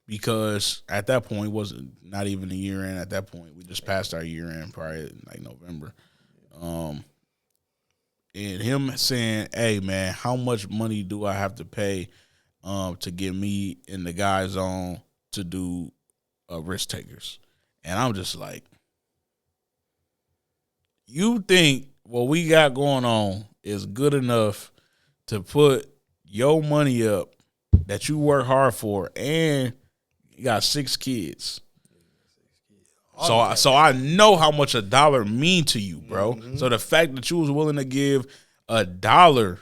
Because at that point, it wasn't not even a year in. At that point, we just passed our year in, probably like November. And him saying, "Hey man, how much money do I have to pay to get me in the guy zone to do risk takers?" And I'm just like, you think what we got going on is good enough to put your money up that you work hard for, and you got 6 kids. So I know how much $1 mean to you, bro. Mm-hmm. So the fact that you was willing to give $1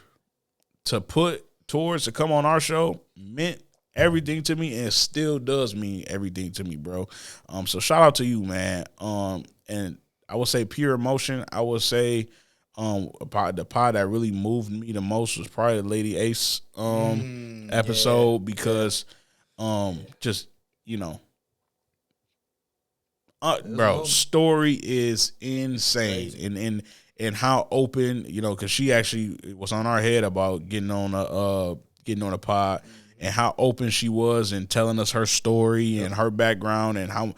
to put towards to come on our show meant everything to me, and still does mean everything to me, bro. So shout out to you, man. And I would say pure emotion. I would say the pod that really moved me the most was probably the Lady Ace episode, because just, you know, bro, story is insane, and how open, you know, because she actually was on our head about getting on a pod, and how open she was in telling us her story and her background, and how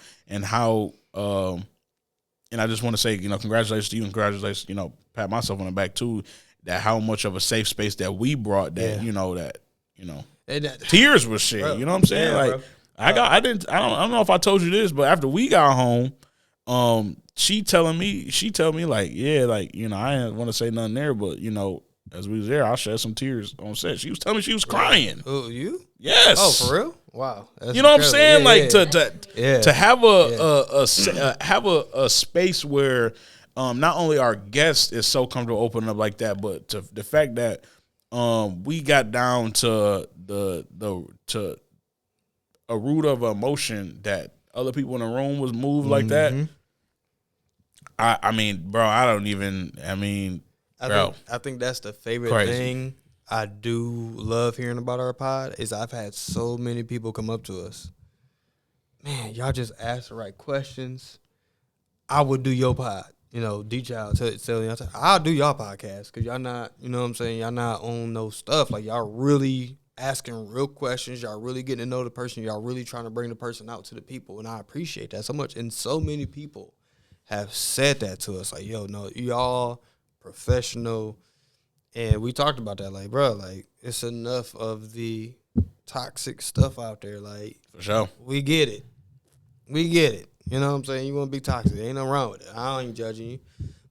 and I just want to say, you know, congratulations to you, and congratulations, you know, pat myself on the back too, that how much of a safe space that we brought, that you know, tears was shit, bro, you know what I'm saying? Yeah, like, bro. I don't know if I told you this, but after we got home, she told me like, yeah, like, you know, I didn't want to say nothing there, but, you know, as we was there, I shed some tears on set. She was telling me she was crying. Oh, you? Yes. Oh, for real? Wow. That's you know what I'm saying? Yeah, to have a space where not only our guest is so comfortable opening up like that, but to the fact that we got down to to a root of emotion that other people in the room was moved like that. I mean, bro, I think that's the favorite thing I do love hearing about our pod, is I've had so many people come up to us. Man, y'all just ask the right questions. I would do your pod. You know, D-Child tell y'all, I'll do y'all podcast, because y'all not, you know what I'm saying, y'all not on no stuff. Like, y'all really asking real questions. Y'all really getting to know the person. Y'all really trying to bring the person out to the people, and I appreciate that so much. And so many people have said that to us, like, yo, no, y'all professional. And we talked about that, like, bro, like, it's enough of the toxic stuff out there. Like, for sure, we get it. You know what I'm saying? You want to be toxic, ain't nothing wrong with it. I ain't judging you,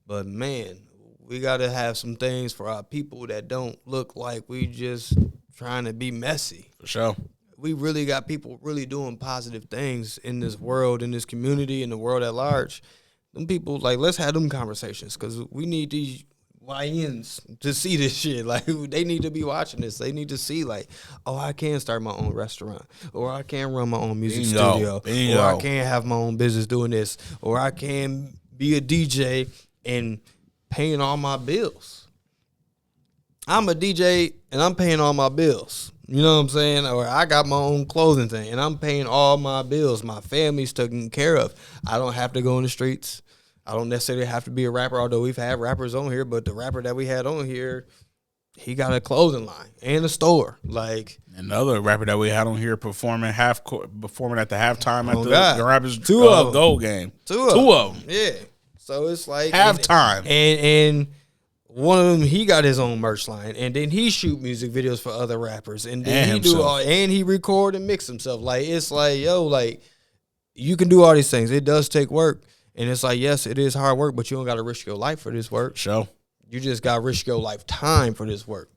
but man, we got to have some things for our people that don't look like we just trying to be messy. For sure. We really got people really doing positive things in this world, in this community, in the world at large. Them people, like, let's have them conversations, because we need these YNs to see this shit. Like, they need to be watching this. They need to see, like, oh, I can start my own restaurant, or I can run my own music studio, or I can have my own business doing this, or I can be a DJ and paying all my bills. I'm a DJ and I'm paying all my bills. You know what I'm saying? Or I got my own clothing thing and I'm paying all my bills. My family's taken care of. I don't have to go in the streets. I don't necessarily have to be a rapper, although we've had rappers on here. But the rapper that we had on here, he got a clothing line and a store. Like, another rapper that we had on here performing at the halftime at the Rappers Gold game. Two of them. Yeah. So it's like halftime. And one of them, he got his own merch line, and then he shoot music videos for other rappers, and then he record and mix himself. Like, it's like, yo, like, you can do all these things. It does take work, and it's like, yes, it is hard work, but you don't got to risk your life for this work. Sure. You just got to risk your lifetime for this work,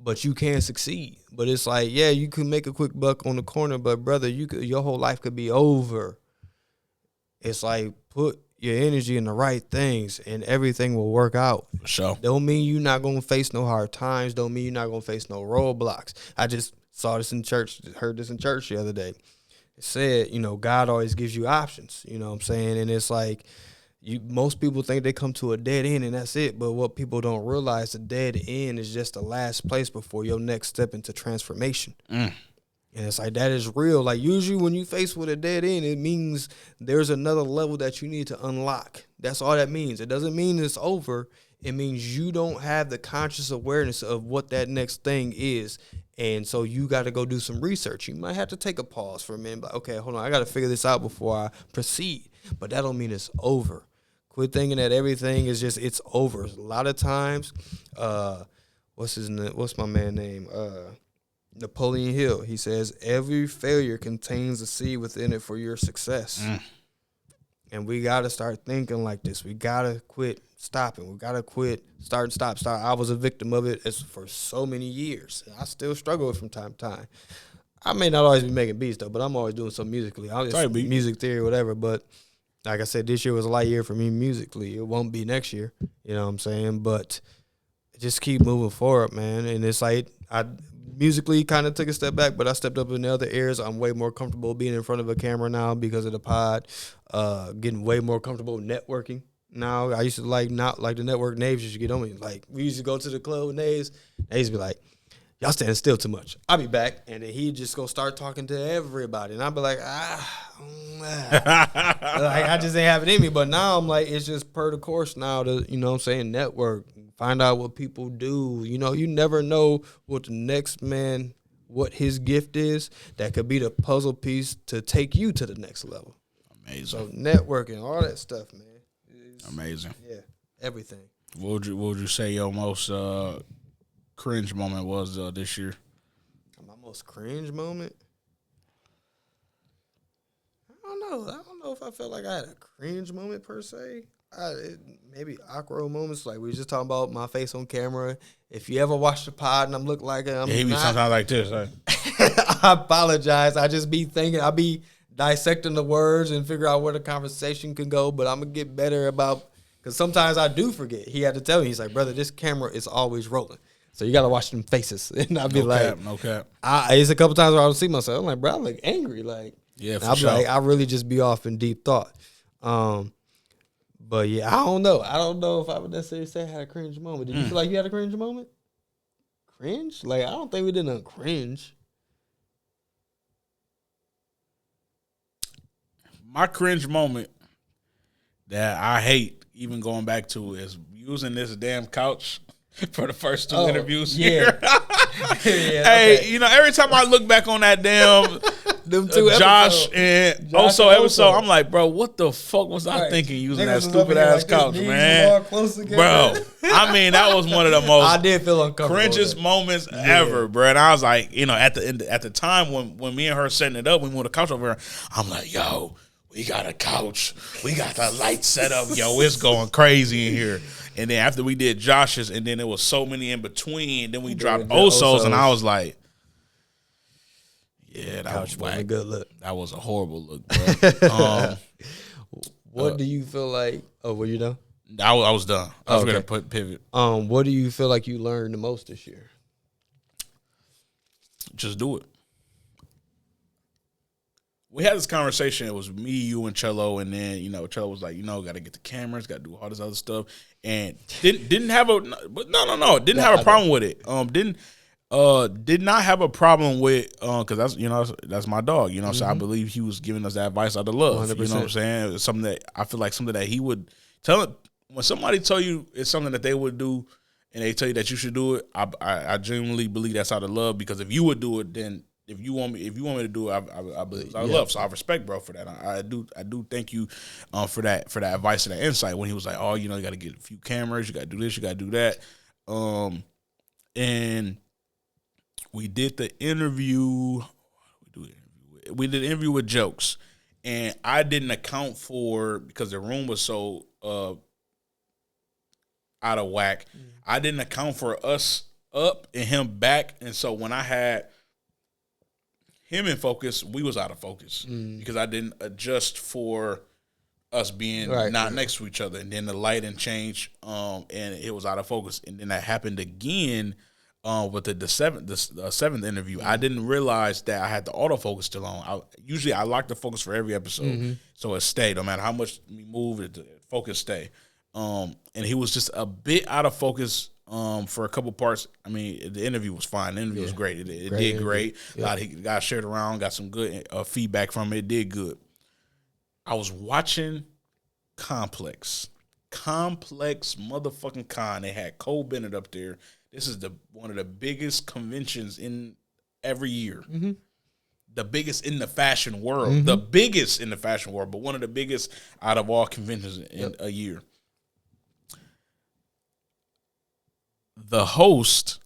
but you can succeed. But it's like, yeah, you can make a quick buck on the corner, but brother, your whole life could be over. It's like, put your energy in the right things, and everything will work out. For sure. Don't mean you're not gonna face no hard times. Don't mean you're not gonna face no roadblocks. I just saw this in church, heard this in church the other day. It said, God always gives you options. You know what I'm saying? And it's like, most people think they come to a dead end and that's it. But what people don't realize, the dead end is just the last place before your next step into transformation. And it's like, that is real. Like, usually when you face with a dead end, it means there's another level that you need to unlock. That's all that means. It doesn't mean it's over. It means you don't have the conscious awareness of what that next thing is. And so you got to go do some research. You might have to take a pause for a minute. But, okay, hold on. I got to figure this out before I proceed. But that don't mean it's over. Quit thinking that everything is just, it's over. A lot of times, what's my man name? Napoleon Hill. He says, every failure contains a seed within it for your success. And we got to start thinking like this. We got to quit stopping. We got to quit start. I was a victim of it for so many years. I still struggle with it from time to time. I may not always be making beats, though, but I'm always doing something musically. I'm just music theory or whatever. But like I said, this year was a light year for me musically. It won't be next year. You know what I'm saying? But just keep moving forward, man. And it's like, I musically kind of took a step back, but I stepped up in the other areas. I'm way more comfortable being in front of a camera now because of the pod. Getting way more comfortable networking now. I used to not like the network Naves used to get on me. Like, we used to go to the club with Naves. They used to be like, y'all standing still too much. I'll be back. And then he'd just go start talking to everybody. And I'd be like, like, I just ain't have it in me. But now I'm like, it's just per the course now to, network. Find out what people do. You never know what the next man, what his gift is. That could be the puzzle piece to take you to the next level. Amazing. So networking, all that stuff, man. Amazing. Yeah, everything. What would you say your most cringe moment was this year? My most cringe moment? I don't know if I felt like I had a cringe moment per se. Maybe awkward moments, like we were just talking about my face on camera. If you ever watch the pod and I'm look like I'm he be sometimes like this. Right? I apologize. I just be thinking, I be dissecting the words and figure out where the conversation can go. But I'm gonna get better because sometimes I do forget. He had to tell me, he's like, brother, this camera is always rolling, so you gotta watch them faces. And I'll be no cap. It's a couple times where I'll see myself. I'm like, bro, I look angry. Like, yeah, for I'll be sure. like, I really just be off in deep thought. But yeah, I don't know. I don't know if I would necessarily say I had a cringe moment. Did you feel like you had a cringe moment? Cringe? Like, I don't think we did nothing cringe. My cringe moment that I hate even going back to is using this damn couch for the first two interviews here. Hey, every time I look back on that damn them two Josh and episode, I'm like, bro, what the fuck was I thinking using that stupid ass couch, man? Bro, I mean, that was one of the most I did feel uncomfortable. Cringiest moments ever, bro. And I was like, at the time when me and her setting it up, we moved the couch over here, I'm like, yo, we got a couch. We got the light set up. Yo, it's going crazy in here. And then after we did Josh's, and then there was so many in between, then we dropped Oso's, and I was like, yeah, that was whack. A good look. That was a horrible look, bro. What do you feel like? Oh, were you done? I was done. I was going to pivot. What do you feel like you learned the most this year? Just do it. We had this conversation. It was me, you, and Cello, and then Cello was like, got to get the cameras, got to do all this other stuff, and didn't have a didn't have a problem with it. Did not have a problem with because that's my dog. So I believe he was giving us that advice out of love. 100%. You know what I'm saying? It was something that I feel like something that he would tell it when somebody tell you it's something that they would do, and they tell you that you should do it. I genuinely believe that's out of love, because if you would do it, then if you want me to do it, I believe it's out of love. So I respect bro for that. I do thank you for that advice and that insight when he was like, oh, you got to get a few cameras, you got to do this, you got to do that, and we did the interview. We did an interview with Jokes, and I didn't account for, because the room was so out of whack. I didn't account for us up and him back, and so when I had him in focus, we was out of focus because I didn't adjust for us being not next to each other, and then the lighting changed, and it was out of focus, and then that happened again with the seventh interview. I didn't realize that I had the autofocus still on. Usually I lock the focus for every episode, so it stayed. No matter how much we move, the focus stay. And he was just a bit out of focus for a couple parts. I mean, the interview was fine. The interview was great. It did great. Yep. He got shared around, got some good feedback from it. It did good. I was watching Complex motherfucking Con. They had Cole Bennett up there. This is one of the biggest conventions in every year. Mm-hmm. The biggest in the fashion world. Mm-hmm. The biggest in the fashion world, but one of the biggest out of all conventions in a year. The host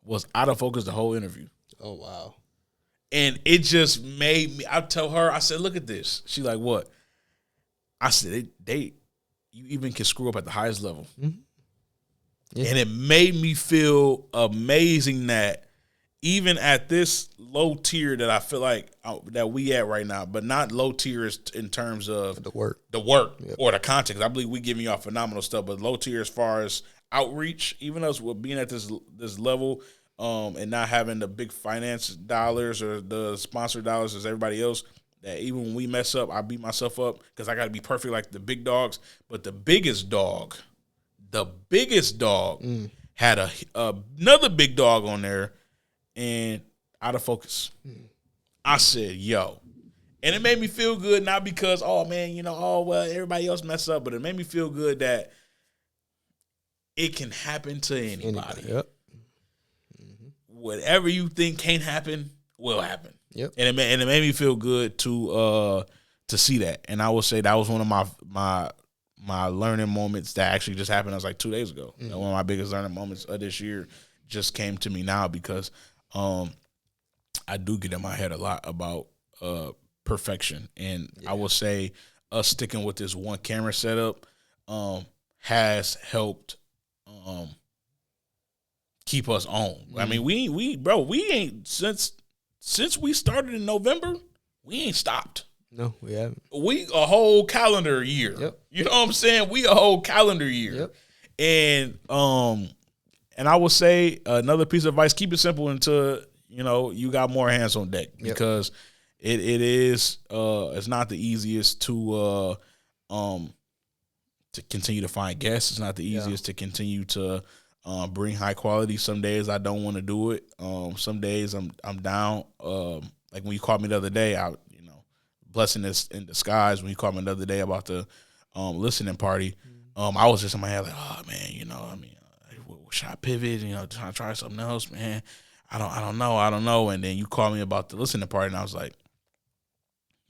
was out of focus the whole interview. Oh, wow. And it just made me, I tell her, I said, look at this. She's like, what? I said, you even can screw up at the highest level. Mm-hmm. Yeah. And it made me feel amazing that even at this low tier that I feel like that we at right now, but not low tiers in terms of the work or the content. 'Cause I believe we giving y'all phenomenal stuff, but low tier as far as outreach, even us with being at this level, and not having the big finance dollars or the sponsor dollars as everybody else, that even when we mess up, I beat myself up because I got to be perfect like the big dogs. But the biggest dog had another big dog on there and out of focus. I said, yo. And it made me feel good, not because, oh, man, everybody else messed up, but it made me feel good that it can happen to anybody. Yep. Mm-hmm. Whatever you think can't happen will happen. Yep. And it made me feel good to see that. And I would say that was one of my learning moments that actually just happened. That was like 2 days ago. Mm-hmm. One of my biggest learning moments of this year just came to me now because I do get in my head a lot about perfection. And I will say us sticking with this one camera setup has helped keep us on. Mm-hmm. I mean, we ain't since we started in November, we ain't stopped. No, we haven't. We a whole calendar year. Yep. You know what I'm saying? We a whole calendar year. Yep. And I would say another piece of advice: keep it simple until you got more hands on deck, because it is it's not the easiest to continue to find guests. It's not the easiest to continue to bring high quality. Some days I don't want to do it. Some days I'm down. Like when you called me the other day, blessing is in disguise. When you called me the other day about the listening party, I was just in my head like, oh man, should I pivot? Trying to try something else, man. I don't know. And then you called me about the listening party, and I was like,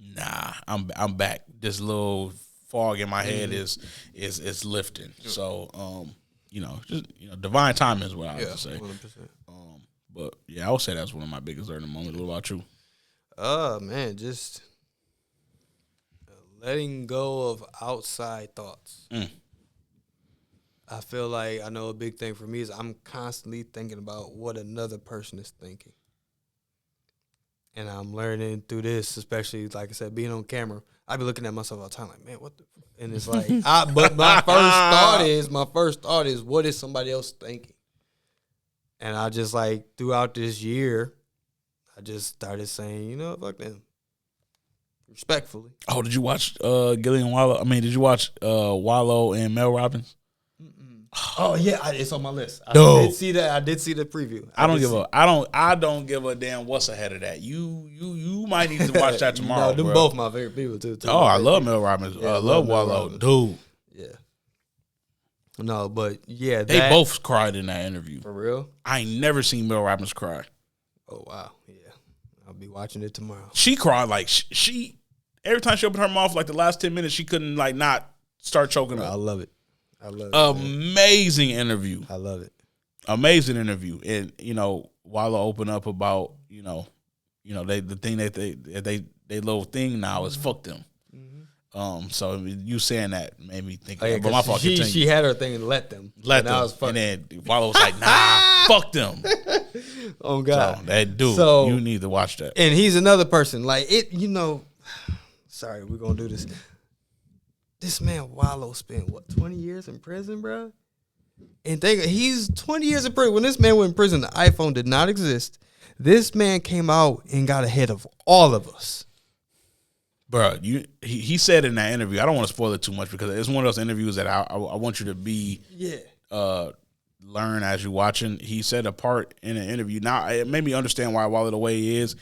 nah, I'm back. This little fog in my head is lifting. So divine timing is what I would say. 100%. But yeah, I would say that's one of my biggest learning moments. What about you? Man, just letting go of outside thoughts. I feel like I know a big thing for me is I'm constantly thinking about what another person is thinking. And I'm learning through this, especially, like I said, being on camera. I be looking at myself all the time like, man, what the – and it's like but my first thought is what is somebody else thinking? And I just like throughout this year, I just started saying, fuck them. Respectfully. Oh, did you watch Gillian Wallow? I mean, did you watch Wallow and Mel Robbins? Oh yeah, it's on my list. I did see that. I did see the preview. I don't give a damn what's ahead of that. You might need to watch that tomorrow. Them both my favorite people too. Oh, I love Mel Robbins. I love Wallow, dude. Yeah. No, but yeah, they both cried in that interview. For real? I ain't never seen Mel Robbins cry. Oh wow, yeah. I'll be watching it tomorrow. She cried like she every time she opened her mouth, like the last 10 minutes, she couldn't like not start choking up. I love it. Amazing interview. I love it. Amazing interview. And Wallow opened up about the thing that they little thing now is fuck them. Mm-hmm. So you saying that made me think. But my fault. She had her thing and let them. And then Wallow was like, nah, fuck them. Oh God, so, that dude. So, you need to watch that. And he's another person like it. Sorry, we're gonna do this. this man Wallow spent, 20 years in prison, bro? And he's 20 years in prison. When this man went in prison, the iPhone did not exist. This man came out and got ahead of all of us. Bro, he said in that interview, I don't want to spoil it too much because it's one of those interviews that I want you to be learn as you're watching. He said a part in an interview. Now, it made me understand why Wallow the way he is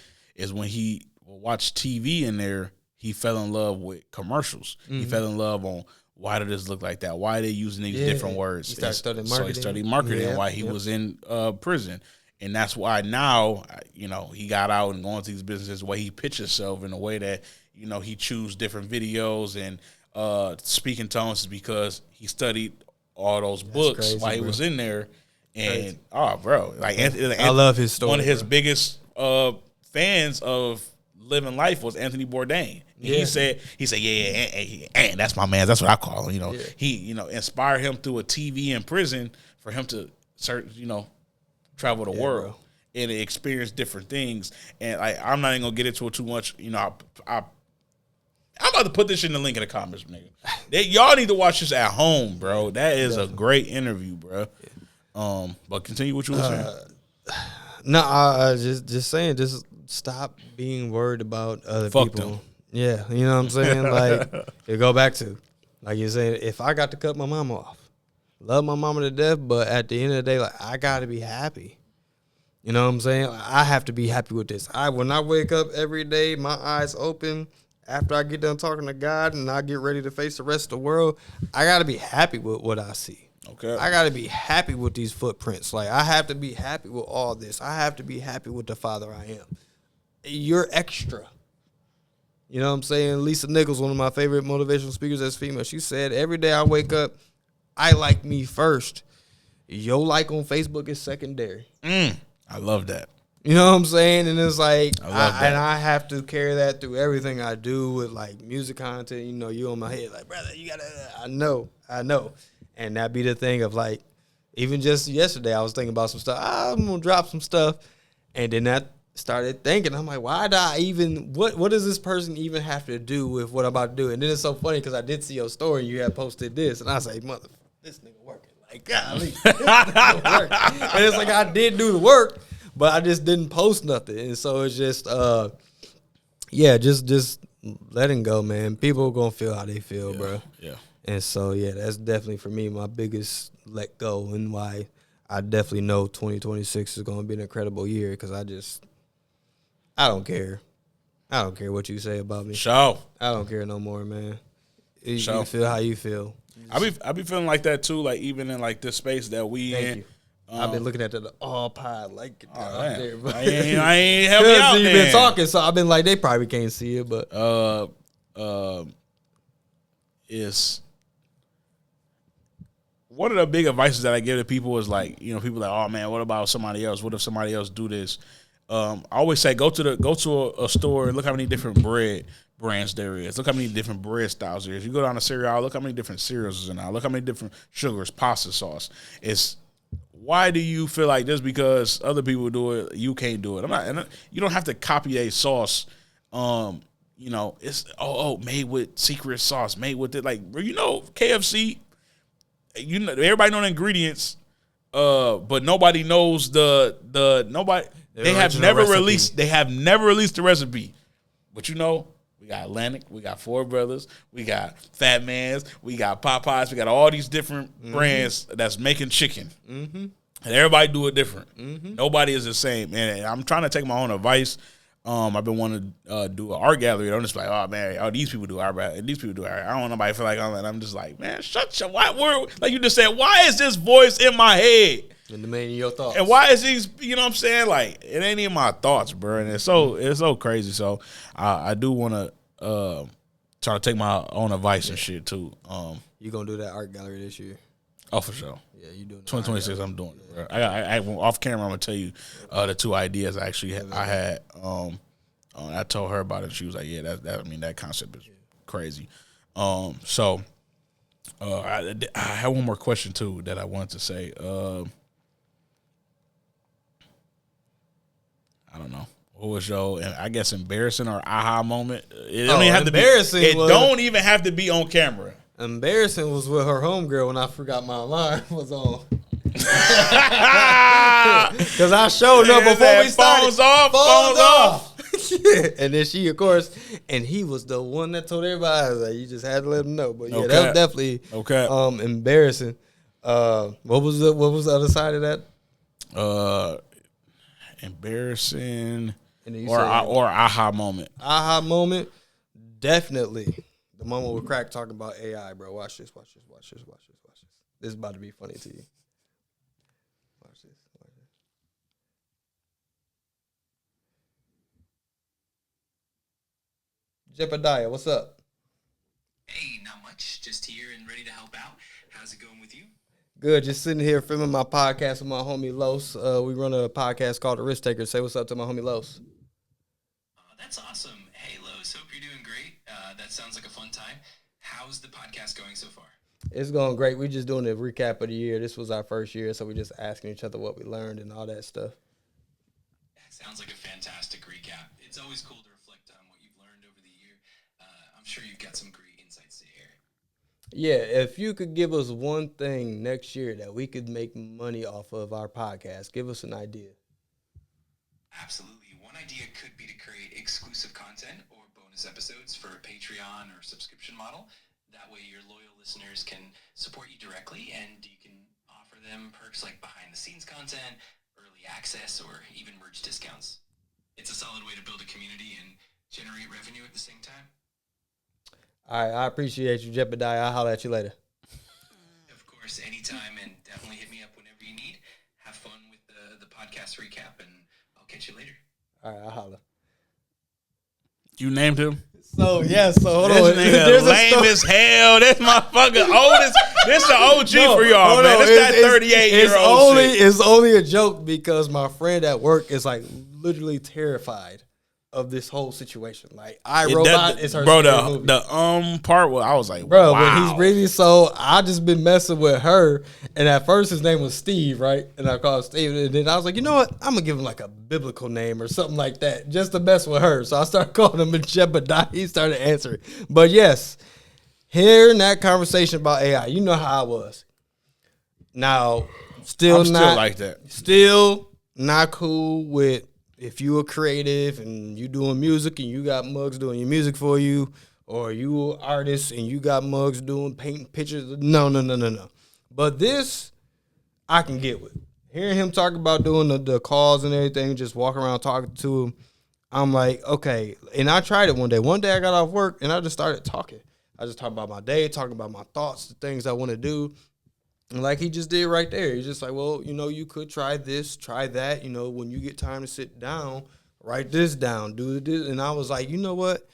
when he watched TV in there, he fell in love with commercials. Mm-hmm. He fell in love on why did this look like that? Why are they using these different words? He started studying marketing. So he studied marketing while he was in prison. And that's why now, he got out and going to these businesses, the way he pitched himself in a way that, he choose different videos and speaking tones is because he studied all those books while he was in there. And, bro, like I love his story. One of his biggest fans of living life was Anthony Bourdain. Yeah. He said, and that's my man. That's what I call him. He, inspired him through a TV in prison for him to travel the world and experience different things. And I'm not even gonna get into it too much. I'm about to put this in the link in the comments, nigga. Y'all need to watch this at home, bro. That is a great interview, bro. But continue what you were saying. No, just saying, just stop being worried about other people. Them. Yeah, you know what I'm saying? Like, you go back to, like you're saying, if I got to cut my mama off, love my mama to death, but at the end of the day, like, I got to be happy. You know what I'm saying? I have to be happy with this. When I wake up every day, my eyes open, after I get done talking to God and I get ready to face the rest of the world, I got to be happy with what I see. Okay. I got to be happy with these footprints. Like, I have to be happy with all this. I have to be happy with the father I am. You're extra. You know what I'm saying? Lisa Nichols, one of my favorite motivational speakers as female, she said, every day I wake up, I like me first. Your like on Facebook is secondary. I love that. You know what I'm saying? And it's like, I have to carry that through everything I do with like music content. You on my head, like, brother, you gotta, I know. And that be the thing of like, even just yesterday, I was thinking about some stuff. I'm gonna drop some stuff. And then I started thinking, I'm like, why did I even, what does this person even have to do with what I'm about to do? And then it's so funny because I did see your story. You had posted this. And I was like, motherfucker, this nigga working. Like, golly, this nigga working. And it's like, I did do the work, but I just didn't post nothing. And so it's just, just letting go, man. People are going to feel how they feel, bro. Yeah. And so, that's definitely for me my biggest let go and why I definitely know 2026 is going to be an incredible year because I don't care. I don't care what you say about me. Sure. I don't care no more, man. You feel how you feel. I be feeling like that too, like even in like this space that we Thank in. You. I've been looking at the all pod like out there, but I ain't helping you out. You've been talking, so I've been like they probably can't see it, but is one of the big advices that I give to people is like, people like, oh man, what about somebody else? What if somebody else do this? I always say go to a store and look how many different bread brands there is. Look how many different bread styles there is. You go down to cereal aisle, look how many different cereals is in there. Look how many different sugars, pasta sauce. Why do you feel like just because other people do it, you can't do it? You don't have to copy a sauce. It's made with secret sauce, made with it. Like, KFC, everybody know the ingredients, but nobody knows nobody. They have never released the recipe. But we got Atlantic, we got Four Brothers, we got Fat Man's, we got Popeyes, we got all these different brands that's making chicken. Mm-hmm. And everybody do it different. Mm-hmm. Nobody is the same. And I'm trying to take my own advice. I've been wanting to do an art gallery. I'm just like, oh man, these people do art, and these people do art. I don't want nobody to feel like I'm just like, man, shut your like you just said, why is this voice in my head? In the main of your thoughts. And why is these, you know what I'm saying? Like, it ain't in my thoughts, bro. And it's so crazy. So I do want to try to take my own advice and shit too. You gonna do that art gallery this year? Oh, for sure. Yeah, you doing 2026. I'm doing it, bro. I off camera. I'm gonna tell you the two ideas I had. I told her about it. And she was like, "Yeah, that concept is crazy." So I had one more question too that I wanted to say. I don't know. What was your, I guess, embarrassing or aha moment? It don't even have to be. It don't even have to be on camera. Embarrassing was with her homegirl when I forgot my alarm was on. Because I showed up before we started. Phones off. Yeah. And then she, of course, and he was the one that told everybody. I was like, you just had to let him know. But yeah, that was definitely embarrassing. What was the other side of that? Embarrassing or aha moment. Aha moment, definitely. The moment with Crack talking about AI, bro. Watch this. This is about to be funny to you. Watch this. Jebediah, what's up? Hey, not much. Just here and ready to help out. How's it going with you? Good. Just sitting here filming my podcast with my homie Los. We run a podcast called The Risk Takers. Say what's up to my homie Los. That's awesome. Hey, Los. Hope you're doing great. That sounds like a fun time. How's the podcast going so far? It's going great. We just doing a recap of the year. This was our first year, so we just asking each other what we learned and all that stuff. Sounds like a fantastic recap. It's always cool to reflect on what you've learned over the year. I'm sure you've got some great insights to share. Yeah, if you could give us one thing next year that we could make money off of our podcast, give us an idea. Absolutely. One idea could be to create exclusive content or bonus episodes for a Patreon or subscription model. That way your loyal listeners can support you directly and you can offer them perks like behind-the-scenes content, early access, or even merch discounts. It's a solid way to build a community and generate revenue at the same time. All right, I appreciate you, Jebediah. I'll holler at you later. Of course, anytime, and definitely hit me up whenever you need. Have fun with the podcast recap, and I'll catch you later. All right, I'll holler. You named him? So hold this on. Nigga lame as hell. This motherfucker oldest. This the OG for y'all, man. This that 38-year-old shit. It's only a joke because my friend at work is like literally terrified of this whole situation. Like iRobot is her movie. The part where I was like, bro, wow. But he's really I just been messing with her, and at first his name was Steve, right? And I called Steve, and then I was like, you know what? I'm gonna give him like a biblical name or something like that, just to mess with her. So I started calling him Jebediah. He started answering. But yes, hearing that conversation about AI, you know how I was. Now, still like that. Still not cool with. If you are creative and you doing music and you got mugs doing your music for you, or you an artist and you got mugs doing painting pictures, no. But this, I can get with. Hearing him talk about doing the calls and everything, just walking around talking to him, I'm like, okay. And I tried it one day. One day I got off work and I just started talking. I just talked about my day, talking about my thoughts, the things I want to do. And like he just did right there. He's just like, well, you could try this, try that. When you get time to sit down, write this down, do this. And I was like, you know what?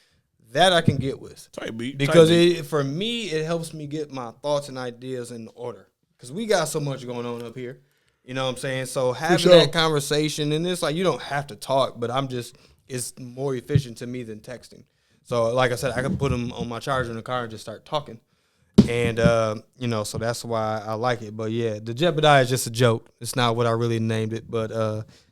That I can get with. Because for me, it helps me get my thoughts and ideas in order. Because we got so much going on up here. You know what I'm saying? So having that conversation, and it's like you don't have to talk, but it's more efficient to me than texting. So like I said, I can put them on my charger in the car and just start talking. And, so that's why I like it. But, yeah, the Jebediah is just a joke. It's not what I really named it. But,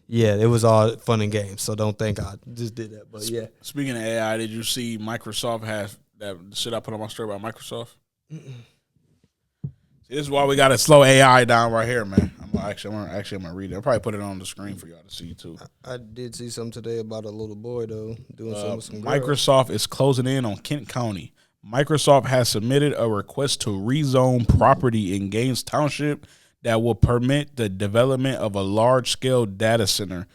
it was all fun and games. So don't think I just did that. But, yeah. Speaking of AI, did you see Microsoft has that shit I put on my story about Microsoft? See, this is why we got to slow AI down right here, man. I'm gonna read it. I'll probably put it on the screen for y'all to see, too. I did see something today about a little boy, though, doing something with some girl. Microsoft is closing in on Kent County. Microsoft has submitted a request to rezone property in Gaines Township that will permit the development of a large-scale data center.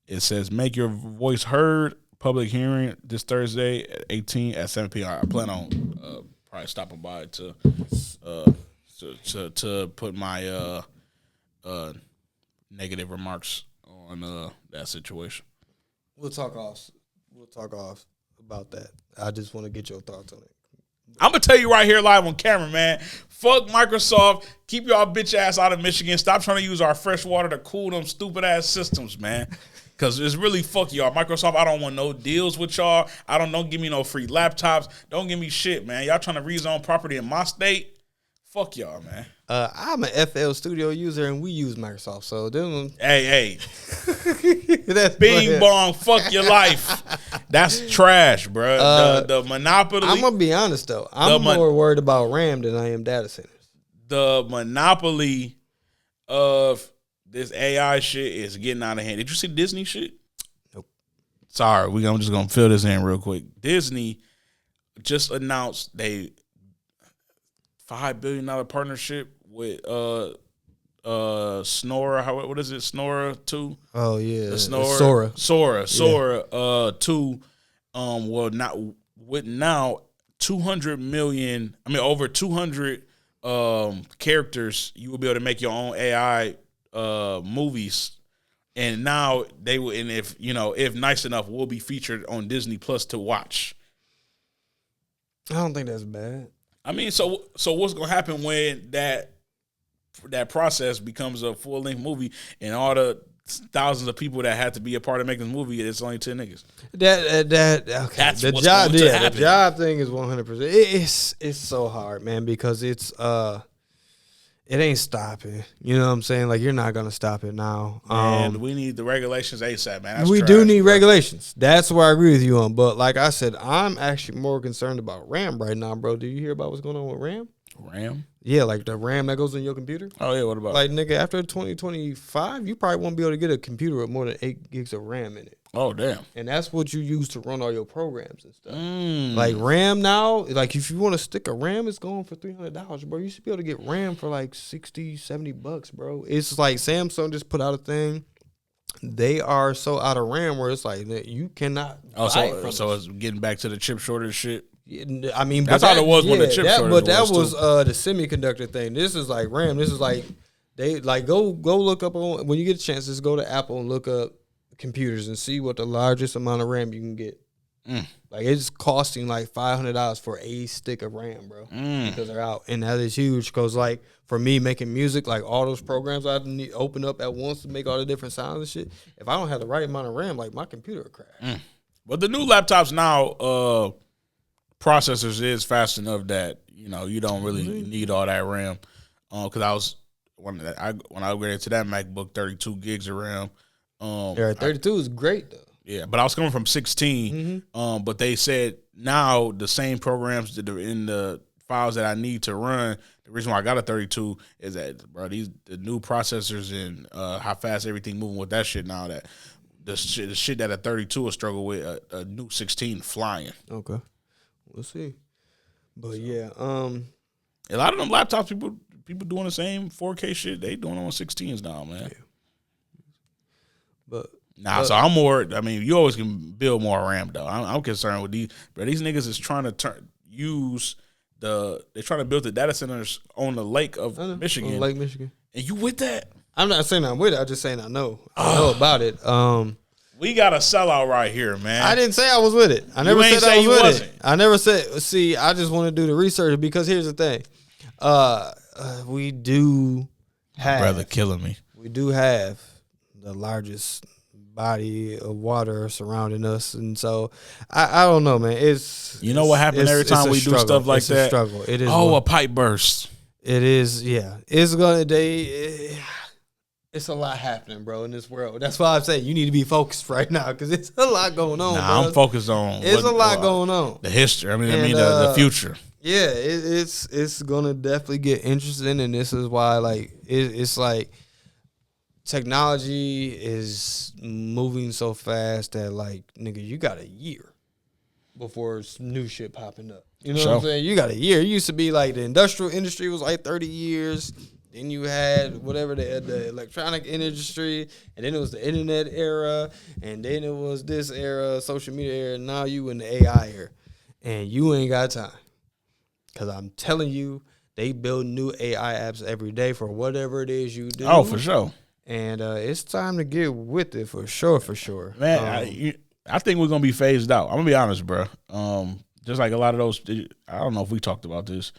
It says, make your voice heard, public hearing this Thursday at 18 at 7 p.m. I plan on probably stopping by to put my negative remarks on that situation. We'll talk off about that. I just want to get your thoughts on it. I'm going to tell you right here live on camera, man. Fuck Microsoft. Keep y'all bitch ass out of Michigan. Stop trying to use our fresh water to cool them stupid ass systems, man. Because it's really fuck y'all. Microsoft, I don't want no deals with y'all. Don't give me no free laptops. Don't give me shit, man. Y'all trying to rezone property in my state? Fuck y'all, man. I'm an FL Studio user, and we use Microsoft. So, hey. Bing bong, fuck your life. That's trash, bro. The monopoly. I'm gonna be honest though. I'm more worried about RAM than I am data centers. The monopoly of this AI shit is getting out of hand. Did you see Disney shit? Nope. Sorry, I'm just gonna fill this in real quick. Disney just announced they $5 billion partnership with Snora. What is it? Snora 2? Oh yeah. The Sora 2 well not with now 200 million, over 200 characters, you will be able to make your own AI movies. And now they will, and if nice enough, will be featured on Disney Plus to watch. I don't think that's bad. So what's gonna happen when that process becomes a full length movie and all the thousands of people that had to be a part of making this movie, it's only 10 niggas. Okay. That's the what's job. going to The happen. job thing is 100%. It's so hard, man, because it's it ain't stopping. You know what I'm saying? Like, you're not gonna stop it now. And we need the regulations ASAP, man. That's we trash, do need bro. regulations. That's where I agree with you on. But like I said, I'm actually more concerned about RAM right now, bro. Do you hear about what's going on with RAM? RAM? Yeah, like the RAM that goes in your computer. Oh yeah, what about? Like, nigga, after 2025, you probably won't be able to get a computer with more than 8 gigs of RAM in it. Oh damn. And that's what you use to run all your programs and stuff. Like RAM now, like if you want to stick a RAM, it's going for $300, bro. You should be able to get RAM for like $60-$70, bro. It's like Samsung just put out a thing. They are so out of RAM where it's like you cannot. So it's getting back to the chip shortage shit. I mean, that's all it was when the chip shortage. But that was the semiconductor thing. This is like RAM. This is like they like go look up on when you get a chance. Just go to Apple and look up computers and see what the largest amount of RAM you can get. Like, it's costing like $500 for a stick of RAM, bro, because they're out, and that is huge. Because like for me making music, like all those programs I need open up at once to make all the different sounds and shit. If I don't have the right amount of RAM, like my computer will crash. But the new laptops now, processors is fast enough that you don't really need all that RAM. Because when I upgraded to that MacBook, 32 gigs of RAM. Yeah, 32 is great though. Yeah, but I was coming from 16. But they said now the same programs that are in the files that I need to run. The reason why I got a 32 is that, bro, the new processors and how fast everything moving with that shit now, that the shit that a 32 will struggle with, a new 16 flying. Okay, we'll see. But yeah, a lot of them laptops, people doing the same 4K shit. They doing it on 16s now, man. Yeah. But so I'm more. You always can build more RAM though. I'm concerned with these, but these niggas is trying to they're trying to build the data centers on the lake of Michigan. on Lake Michigan. And you with that? I'm not saying I'm with it. I'm just saying I know. I know about it. We got a sellout right here, man. I didn't say I was with it. I never ain't said say I was you with wasn't. it. I never said. See, I just want to do the research because here's the thing. We do have. Brother killing me. We do have the largest body of water surrounding us, and so I don't know, man. It's what happens every time we do stuff like it's that. A struggle. It is. A pipe burst. It is. Yeah. It's a lot happening, bro, in this world. That's why I'm saying you need to be focused right now because it's a lot going on. Nah, bro. I'm focused on. It's a lot going on. The history. The future. Yeah, it's gonna definitely get interesting, and this is why it's like technology is moving so fast that nigga, you got a year before new shit popping up. You know what I'm saying? You got a year. It used to be like the industrial industry was like 30 years. Then you had whatever the electronic industry, and then it was the internet era, and then it was this era, social media era. And now you in the AI era, and you ain't got time. Cause I'm telling you, they build new AI apps every day for whatever it is you do. Oh, for sure. And it's time to get with it for sure. Man, I think we're gonna be phased out. I'm gonna be honest, bro. Just like a lot of those, I don't know if we talked about this,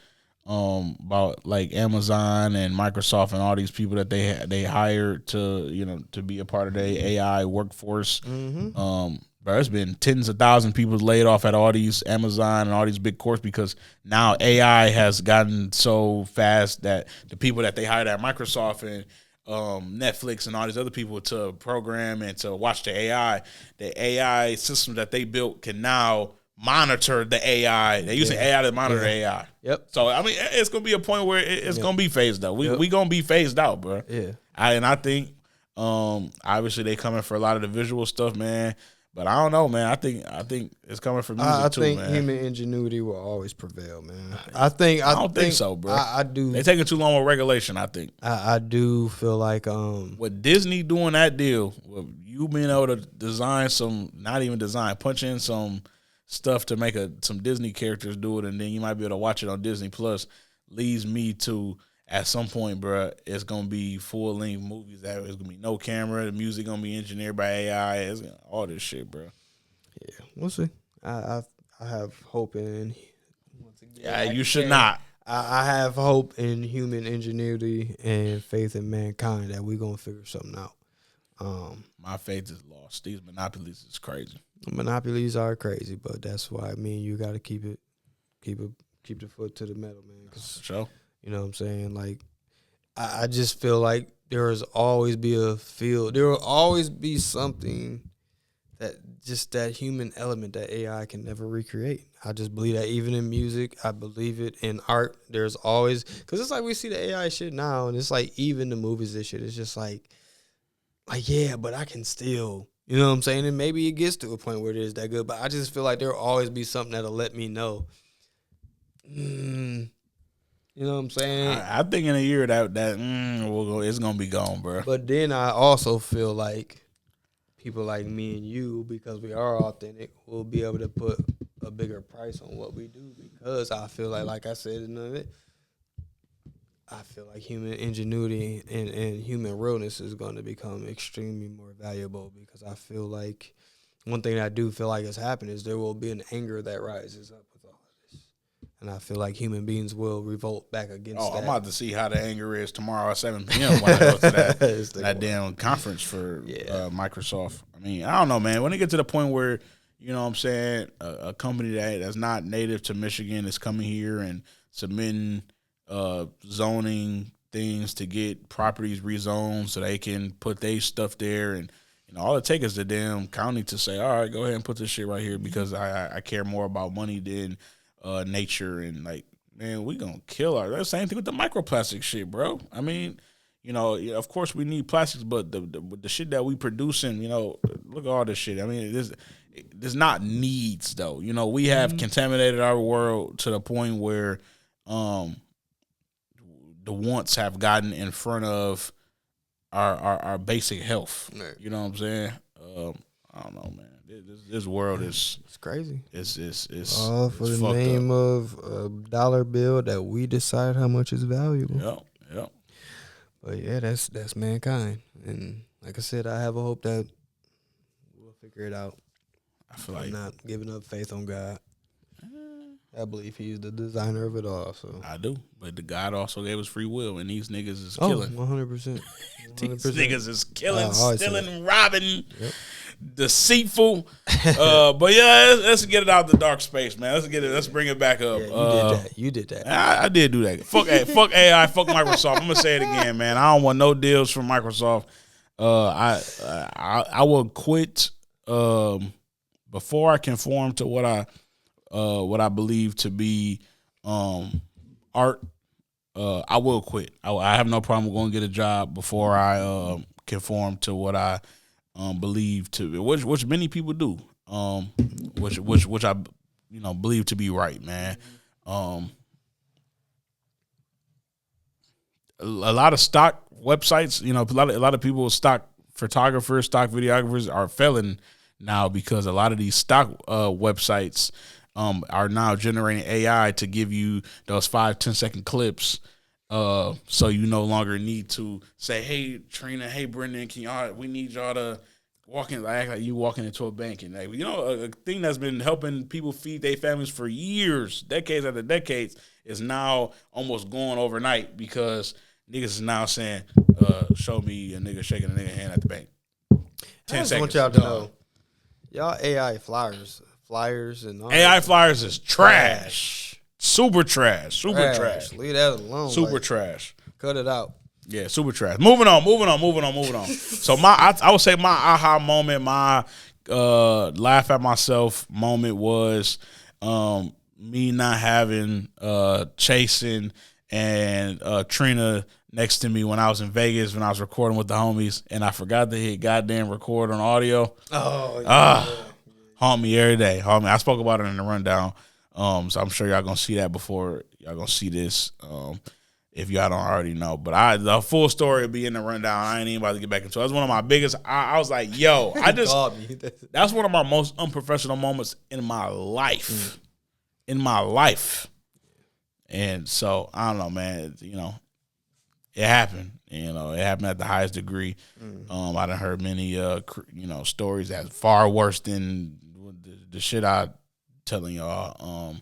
about like Amazon and Microsoft and all these people that they hired to be a part of their AI workforce. Bro, it's been tens of thousands of people laid off at all these Amazon and all these big corps because now AI has gotten so fast that the people that they hired at Microsoft and Netflix and all these other people to program and to watch the AI system that they built can now monitor the AI. They're using AI to monitor AI. Yep. So I mean, it's gonna be a point where it's gonna be phased out. We gonna be phased out, bro. Yeah. I think obviously they coming for a lot of the visual stuff, man. But I don't know, man. I think it's coming for music too, man. I think human ingenuity will always prevail, man. I don't think so, bro. I do. They taking too long with regulation, I think. I do feel like with Disney doing that deal, with you being able to design punch in some stuff to make some Disney characters do it, and then you might be able to watch it on Disney Plus, leads me to at some point, bro, it's gonna be full length movies. That it's gonna be no camera. The music gonna be engineered by AI. It's all this shit, bro. Yeah, we'll see. I have hope in. Once again, Yeah, you should not. I have hope in human ingenuity and faith in mankind that we're gonna figure something out. My faith is lost. These monopolies is crazy. Monopolies are crazy, but that's why you got to keep the foot to the metal, man. For sure. You know what I'm saying? Like, I just feel like there will always be something that human element that AI can never recreate. I just believe that even in music, I believe it in art. There's always, because it's like we see the AI shit now, and it's like even the movies, this shit, it's just like yeah, but I can still, you know what I'm saying? And maybe it gets to a point where it is that good, but I just feel like there will always be something that'll let me know. You know what I'm saying? I think in a year it's gonna be gone, bro. But then I also feel like people like me and you, because we are authentic, will be able to put a bigger price on what we do, because I feel like I said in it, I feel like human ingenuity and human realness is going to become extremely more valuable, because I feel like one thing that I do feel like has happened is there will be an anger that rises up with all of this. And I feel like human beings will revolt back against that. I'm about to see how the anger is tomorrow at 7 p.m. when I go to that damn conference for Microsoft. I mean, I don't know, man. When it gets to the point where, you know what I'm saying, a company that's not native to Michigan is coming here and submitting zoning things to get properties rezoned so they can put their stuff there, and all it takes is the damn county to say, all right, go ahead and put this shit right here because I care more about money than nature. And like, man, we gonna kill our. That's the same thing with the microplastic shit, bro. I mean, of course we need plastics, but the shit that we producing, look at all this shit. I mean, there's not needs though. We have contaminated our world to the point where the wants have gotten in front of our basic health. Right. You know what I'm saying? I don't know, man. This world is crazy. It's all for the name of a dollar bill that we decide how much is valuable. Yep. But yeah, that's mankind, and like I said, I have a hope that we'll figure it out. I feel like not giving up faith on God. I believe he's the designer of it all. So I do, but the God also gave us free will, and these niggas is killing. 100%. These niggas is killing, stealing, robbing, deceitful. But yeah, let's get it out the dark space, man. Let's bring it back up. Yeah, you did that. I did do that. Fuck AI, fuck Microsoft. I'm gonna say it again, man. I don't want no deals from Microsoft. I will quit before I conform to what I believe to be art. I will quit. I have no problem going to get a job before I conform to what I believe to, which many people do. Which I believe to be right, man. A lot of stock websites, a lot of people, stock photographers, stock videographers are failing now because a lot of these stock websites are now generating AI to give you those 5-10 second clips, so you no longer need to say, "Hey Trina, hey Brendan, we need y'all to act like you walking into a bank." And a thing that's been helping people feed their families for years, decades after decades, is now almost going overnight because niggas is now saying, "Show me a nigga shaking a nigga hand at the bank." 10 seconds. I want y'all to know, y'all AI flyers and all AI flyers is trash. Super trash. Leave that alone. Super trash. Cut it out. Yeah, super trash. Moving on. So I would say my aha moment, my laugh at myself moment was me not having Chasen and Trina next to me when I was in Vegas when I was recording with the homies, and I forgot to hit goddamn record on audio. Oh, yeah. Haunt me every day. Haunt me. I spoke about it in the rundown. So I'm sure y'all gonna see that before y'all gonna see this. If y'all don't already know, but the full story will be in the rundown. I ain't even about to get back into it. That's one of my biggest. I was like, yo, that's one of my most unprofessional moments in my life. And so I don't know, man. You know, it happened. You know, it happened at the highest degree. I done heard many, stories that's far worse than the shit I telling y'all.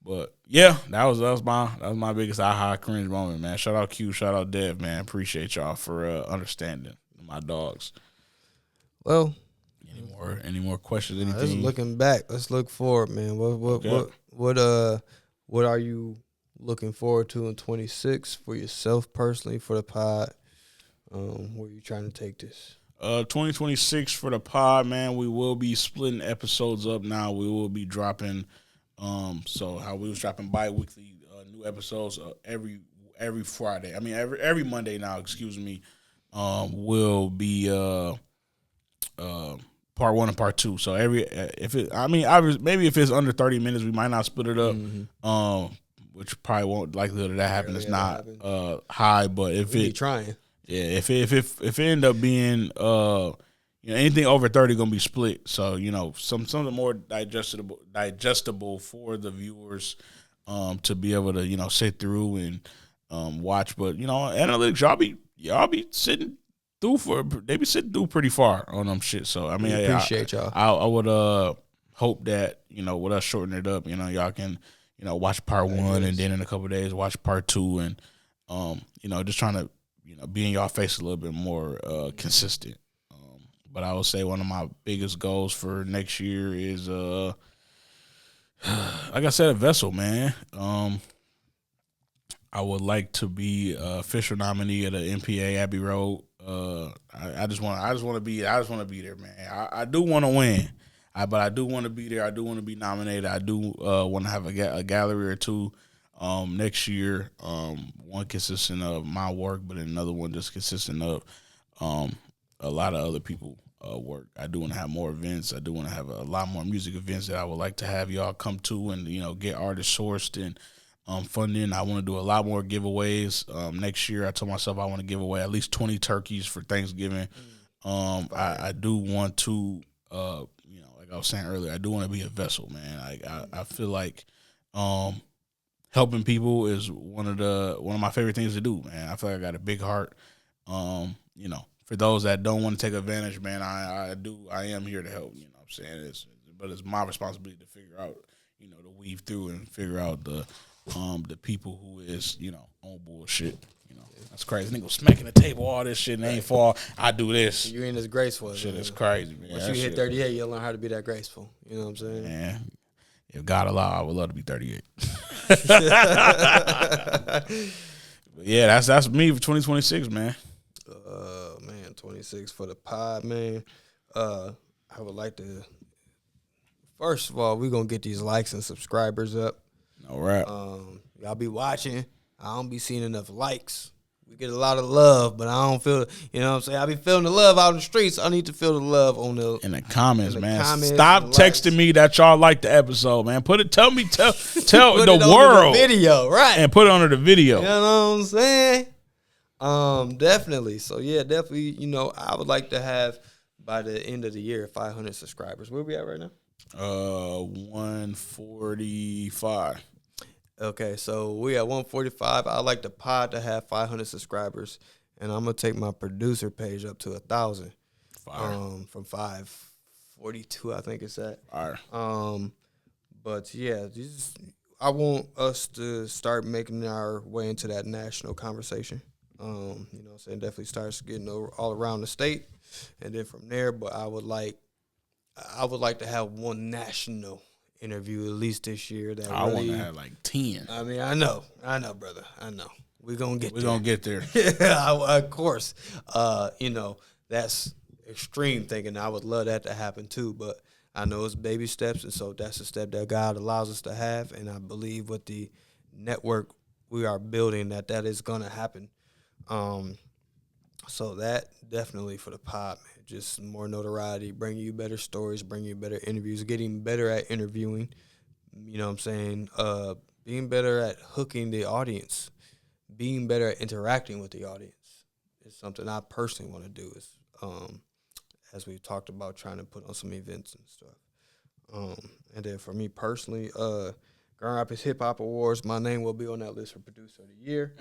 But yeah, that was my biggest aha cringe moment, man. Shout out Q, shout out Dev, man. Appreciate y'all for understanding my dogs. Well, any more questions? let's Anything? looking back. Let's look forward, man. What are you looking forward to in 26 for yourself personally, for the pod? Where are you trying to take this? 2026 for the pod, man. We will be splitting episodes up now. We will be dropping. So how we was dropping bi-weekly new episodes every Friday. I mean every Monday now. Excuse me. Will be part 1 and part 2. So maybe if it's under 30 minutes, we might not split it up. Mm-hmm. Which probably won't likelihood of that happen is not high. But if we trying, if it end up being anything over 30 gonna be split. So something more digestible for the viewers to be able to sit through and watch. But analytics, y'all be sitting through pretty far on them shit. So I mean, appreciate y'all. I would hope that with us shortening it up, y'all can watch part 1 and then in a couple of days watch part 2 and just trying to be in y'all face a little bit more consistent. But I would say one of my biggest goals for next year is, like I said, a vessel, man. I would like to be a official nominee at the MPA Abbey Road. I just want to be there, man. I do want to win, but I do want to be there. I do want to be nominated. I do want to have a gallery or two next year. One consisting of my work, but another one just consisting of a lot of other people work. I do want to have more events. I do want to have a lot more music events that I would like to have y'all come to and get artists sourced and funding. I want to do a lot more giveaways next year. I told myself I want to give away at least 20 turkeys for Thanksgiving. I do want to like I was saying earlier, I do want to be a vessel, man. I feel like helping people is one of my favorite things to do, man. I feel like I got a big heart. For those that don't want to take advantage, man, I am here to help. You know what I'm saying? But it's my responsibility to figure out, to weave through and figure out the people who is, on bullshit. That's crazy. Nigga smacking the table, all this shit, and ain't fall. I do this. You ain't as graceful. Shit is crazy, man. Once you hit 38, you'll learn how to be that graceful. You know what I'm saying? Man, if God allow, I would love to be 38. But yeah, that's me for 2026, man. 26 for the pod, man. I would like to. First of all, we're gonna get these likes and subscribers up. All right. Y'all be watching. I don't be seeing enough likes. We get a lot of love, but I don't feel. You know what I'm saying? I be feeling the love out in the streets. I need to feel the love in the comments, man. Stop texting me that y'all like the episode, man. Tell the world the video, right? And put it under the video. You know what I'm saying? Definitely. So yeah, definitely. I would like to have by the end of the year 500 subscribers. Where we at right now? 145. Okay, so we at 145. I'd like the pod to have 500 subscribers, and I'm gonna take my producer page up to 1,000. From 542, I think it's at. Fire. But yeah, I want us to start making our way into that national conversation. So it definitely starts getting all around the state, and then from there. But I would like to have one national interview at least this year. I want to have like 10. I mean, I know, brother, I know. We're gonna get We're gonna get there. Yeah, of course. That's extreme thinking. I would love that to happen too, but I know it's baby steps, and so that's a step that God allows us to have, and I believe with the network we are building that is gonna happen. So that definitely for the pod, man, just more notoriety, bring you better stories, bring you better interviews, getting better at interviewing. You know what I'm saying? Being better at hooking the audience, being better at interacting with the audience is something I personally want to do. Is as we've talked about, trying to put on some events and stuff. And then for me personally, Grand Rapids Hip Hop Awards, my name will be on that list for Producer of the Year.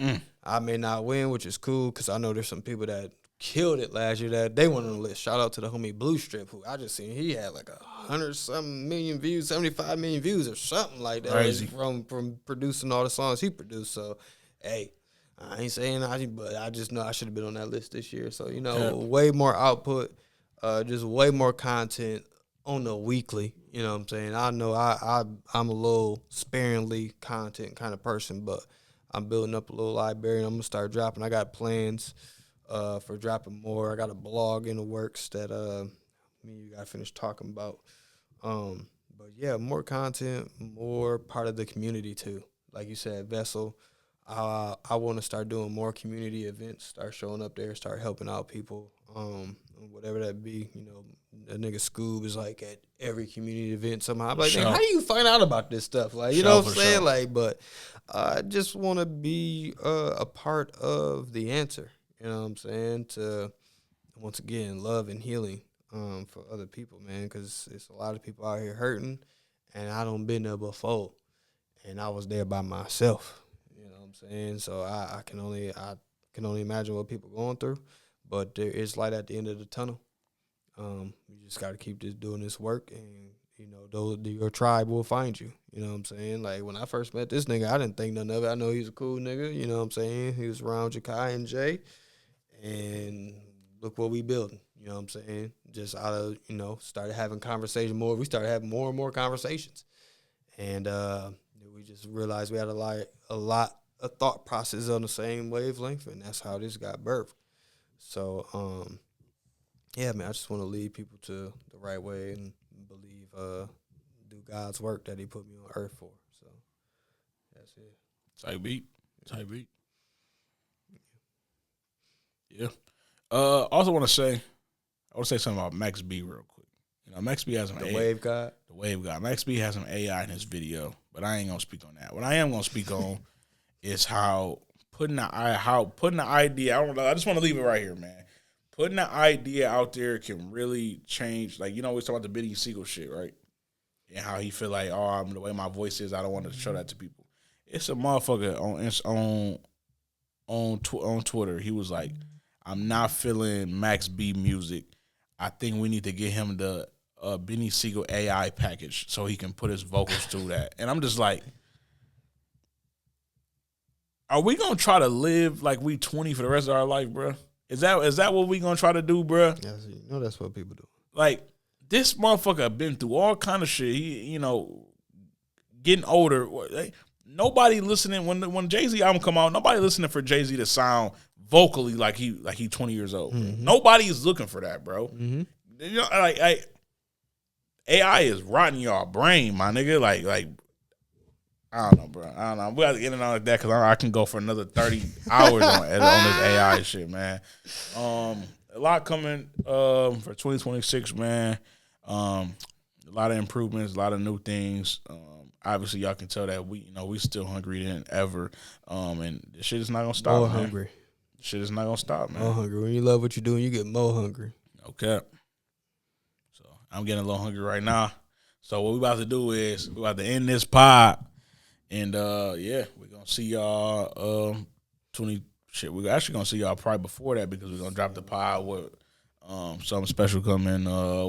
I may not win, which is cool because I know there's some people that killed it last year that they went on the list. Shout out to the homie Blue Strip, who I just seen he had like 100-something million views, 75 million views or something like that. Crazy. From producing all the songs he produced. So, hey, I ain't saying but I just know I should have been on that list this year. So, way more output, just way more content on the weekly. You know what I'm saying? I know I'm a little sparingly content kind of person, but I'm building up a little library, and I'm going to start dropping. I got plans for dropping more. I got a blog in the works that me and you got to finish talking about. But, yeah, more content, more part of the community, too. Like you said, Vessel, I want to start doing more community events, start showing up there, start helping out people, whatever that be. The nigga Scoob is like at every community event somehow. I'm like, Sure. how do you find out about this stuff? Like, you Sure, know what I'm for saying? sure. Like, but I just want to be a part of the answer. You know what I'm saying? To, once again, love and healing for other people, man, because it's a lot of people out here hurting, and I done been there before, and I was there by myself. You know what I'm saying? So I can only imagine what people going through, but there is light at the end of the tunnel. You just got to keep doing this work, and your tribe will find you. You know what I'm saying? Like when I first met this nigga, I didn't think nothing of it. I know he's a cool nigga. You know what I'm saying? He was around Jakai and Jay, and look what we building. You know what I'm saying? Just out of started having conversation more. We started having more and more conversations, and we just realized we had a lot of thought process on the same wavelength, and that's how this got birthed. So, yeah, man, I just want to lead people to the right way and believe, do God's work that he put me on earth for. So that's it. Type beat. Yeah. Also want to say something about Max B real quick. Max B has some The Wave God. The Wave God. Max B has some AI in his video, but I ain't gonna speak on that. What I am gonna speak on is how putting the idea. I just want to leave it right here, man. Putting the idea out there can really change. Like, we talk about the Benny Siegel shit, right? And how he feel like, the way my voice is, I don't want to show that to people. It's a motherfucker on Twitter. He was like, I'm not feeling Max B music. I think we need to get him the Benny Siegel AI package so he can put his vocals through that. And I'm just like, are we going to try to live like we 20 for the rest of our life, bro? Is that what we gonna try to do, bro? Yeah, that's what people do. Like, this motherfucker been through all kind of shit. He, getting older. Nobody listening when Jay-Z album come out. Nobody listening for Jay-Z to sound vocally like he 20 years old. Mm-hmm. Nobody is looking for that, bro. Mm-hmm. AI is rotting y'all brain, my nigga. Like. I don't know, bro. We got to get in on that because I can go for another 30 hours on this AI shit, man. A lot coming for 2026, man. A lot of improvements, a lot of new things. Obviously, y'all can tell that we still hungry than ever. And this shit is not gonna stop. More man. hungry. This shit is not gonna stop, man. More hungry. When you love what you're doing, you get more hungry. Okay. So I'm getting a little hungry right now. So what we about to do is we about to end this pod. And we're gonna see y'all we're actually gonna see y'all probably before that because we're gonna drop the pod with something special coming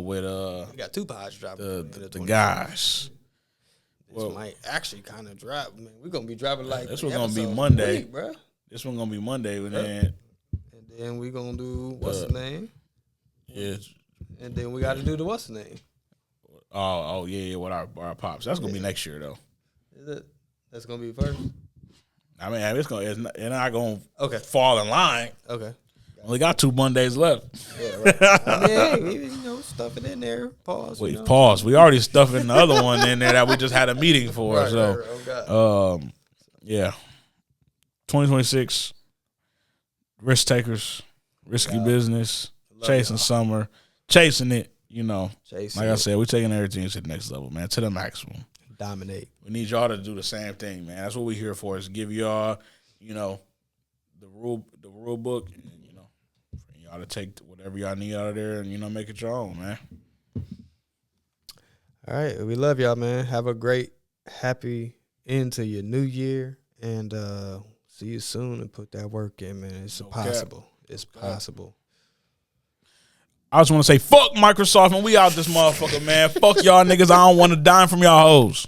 with we got 2 pods dropping. The guys. This might actually kind of drop, man. We're gonna be dropping like this one's gonna be Monday, bro. This one gonna be Monday, and then we gonna do what's the name? Yeah. And then we got to do the what's the name? Oh yeah, with our pops. That's gonna be next year though. Is it? That's gonna be first. I mean, it's not going Okay. to fall in line. Okay. Only got 2 Mondays left. Yeah, right. I mean, hey, you know, stuff it in there. Pause. Wait, you know? pause. We already stuffing the other one in there that we just had a meeting for. Right, So, right. Oh, God. Yeah. 2026, risk takers, risky business, chasing summer, chasing it, you know. Chasing Like I it. said, we're taking everything to the next level, man, to the maximum. Dominate. We need y'all to do the same thing, man. That's what we're here for, is give y'all, you know, the rule book, and, you know, for y'all to take whatever y'all need out of there and, you know, make it your own, man. All right. We love y'all, man. Have a great, happy end to your new year. And see you soon and put that work in, man. It's possible. It's possible. I just want to say, fuck Microsoft, and we out this motherfucker, man. Fuck y'all niggas. I don't want to dime from y'all hoes.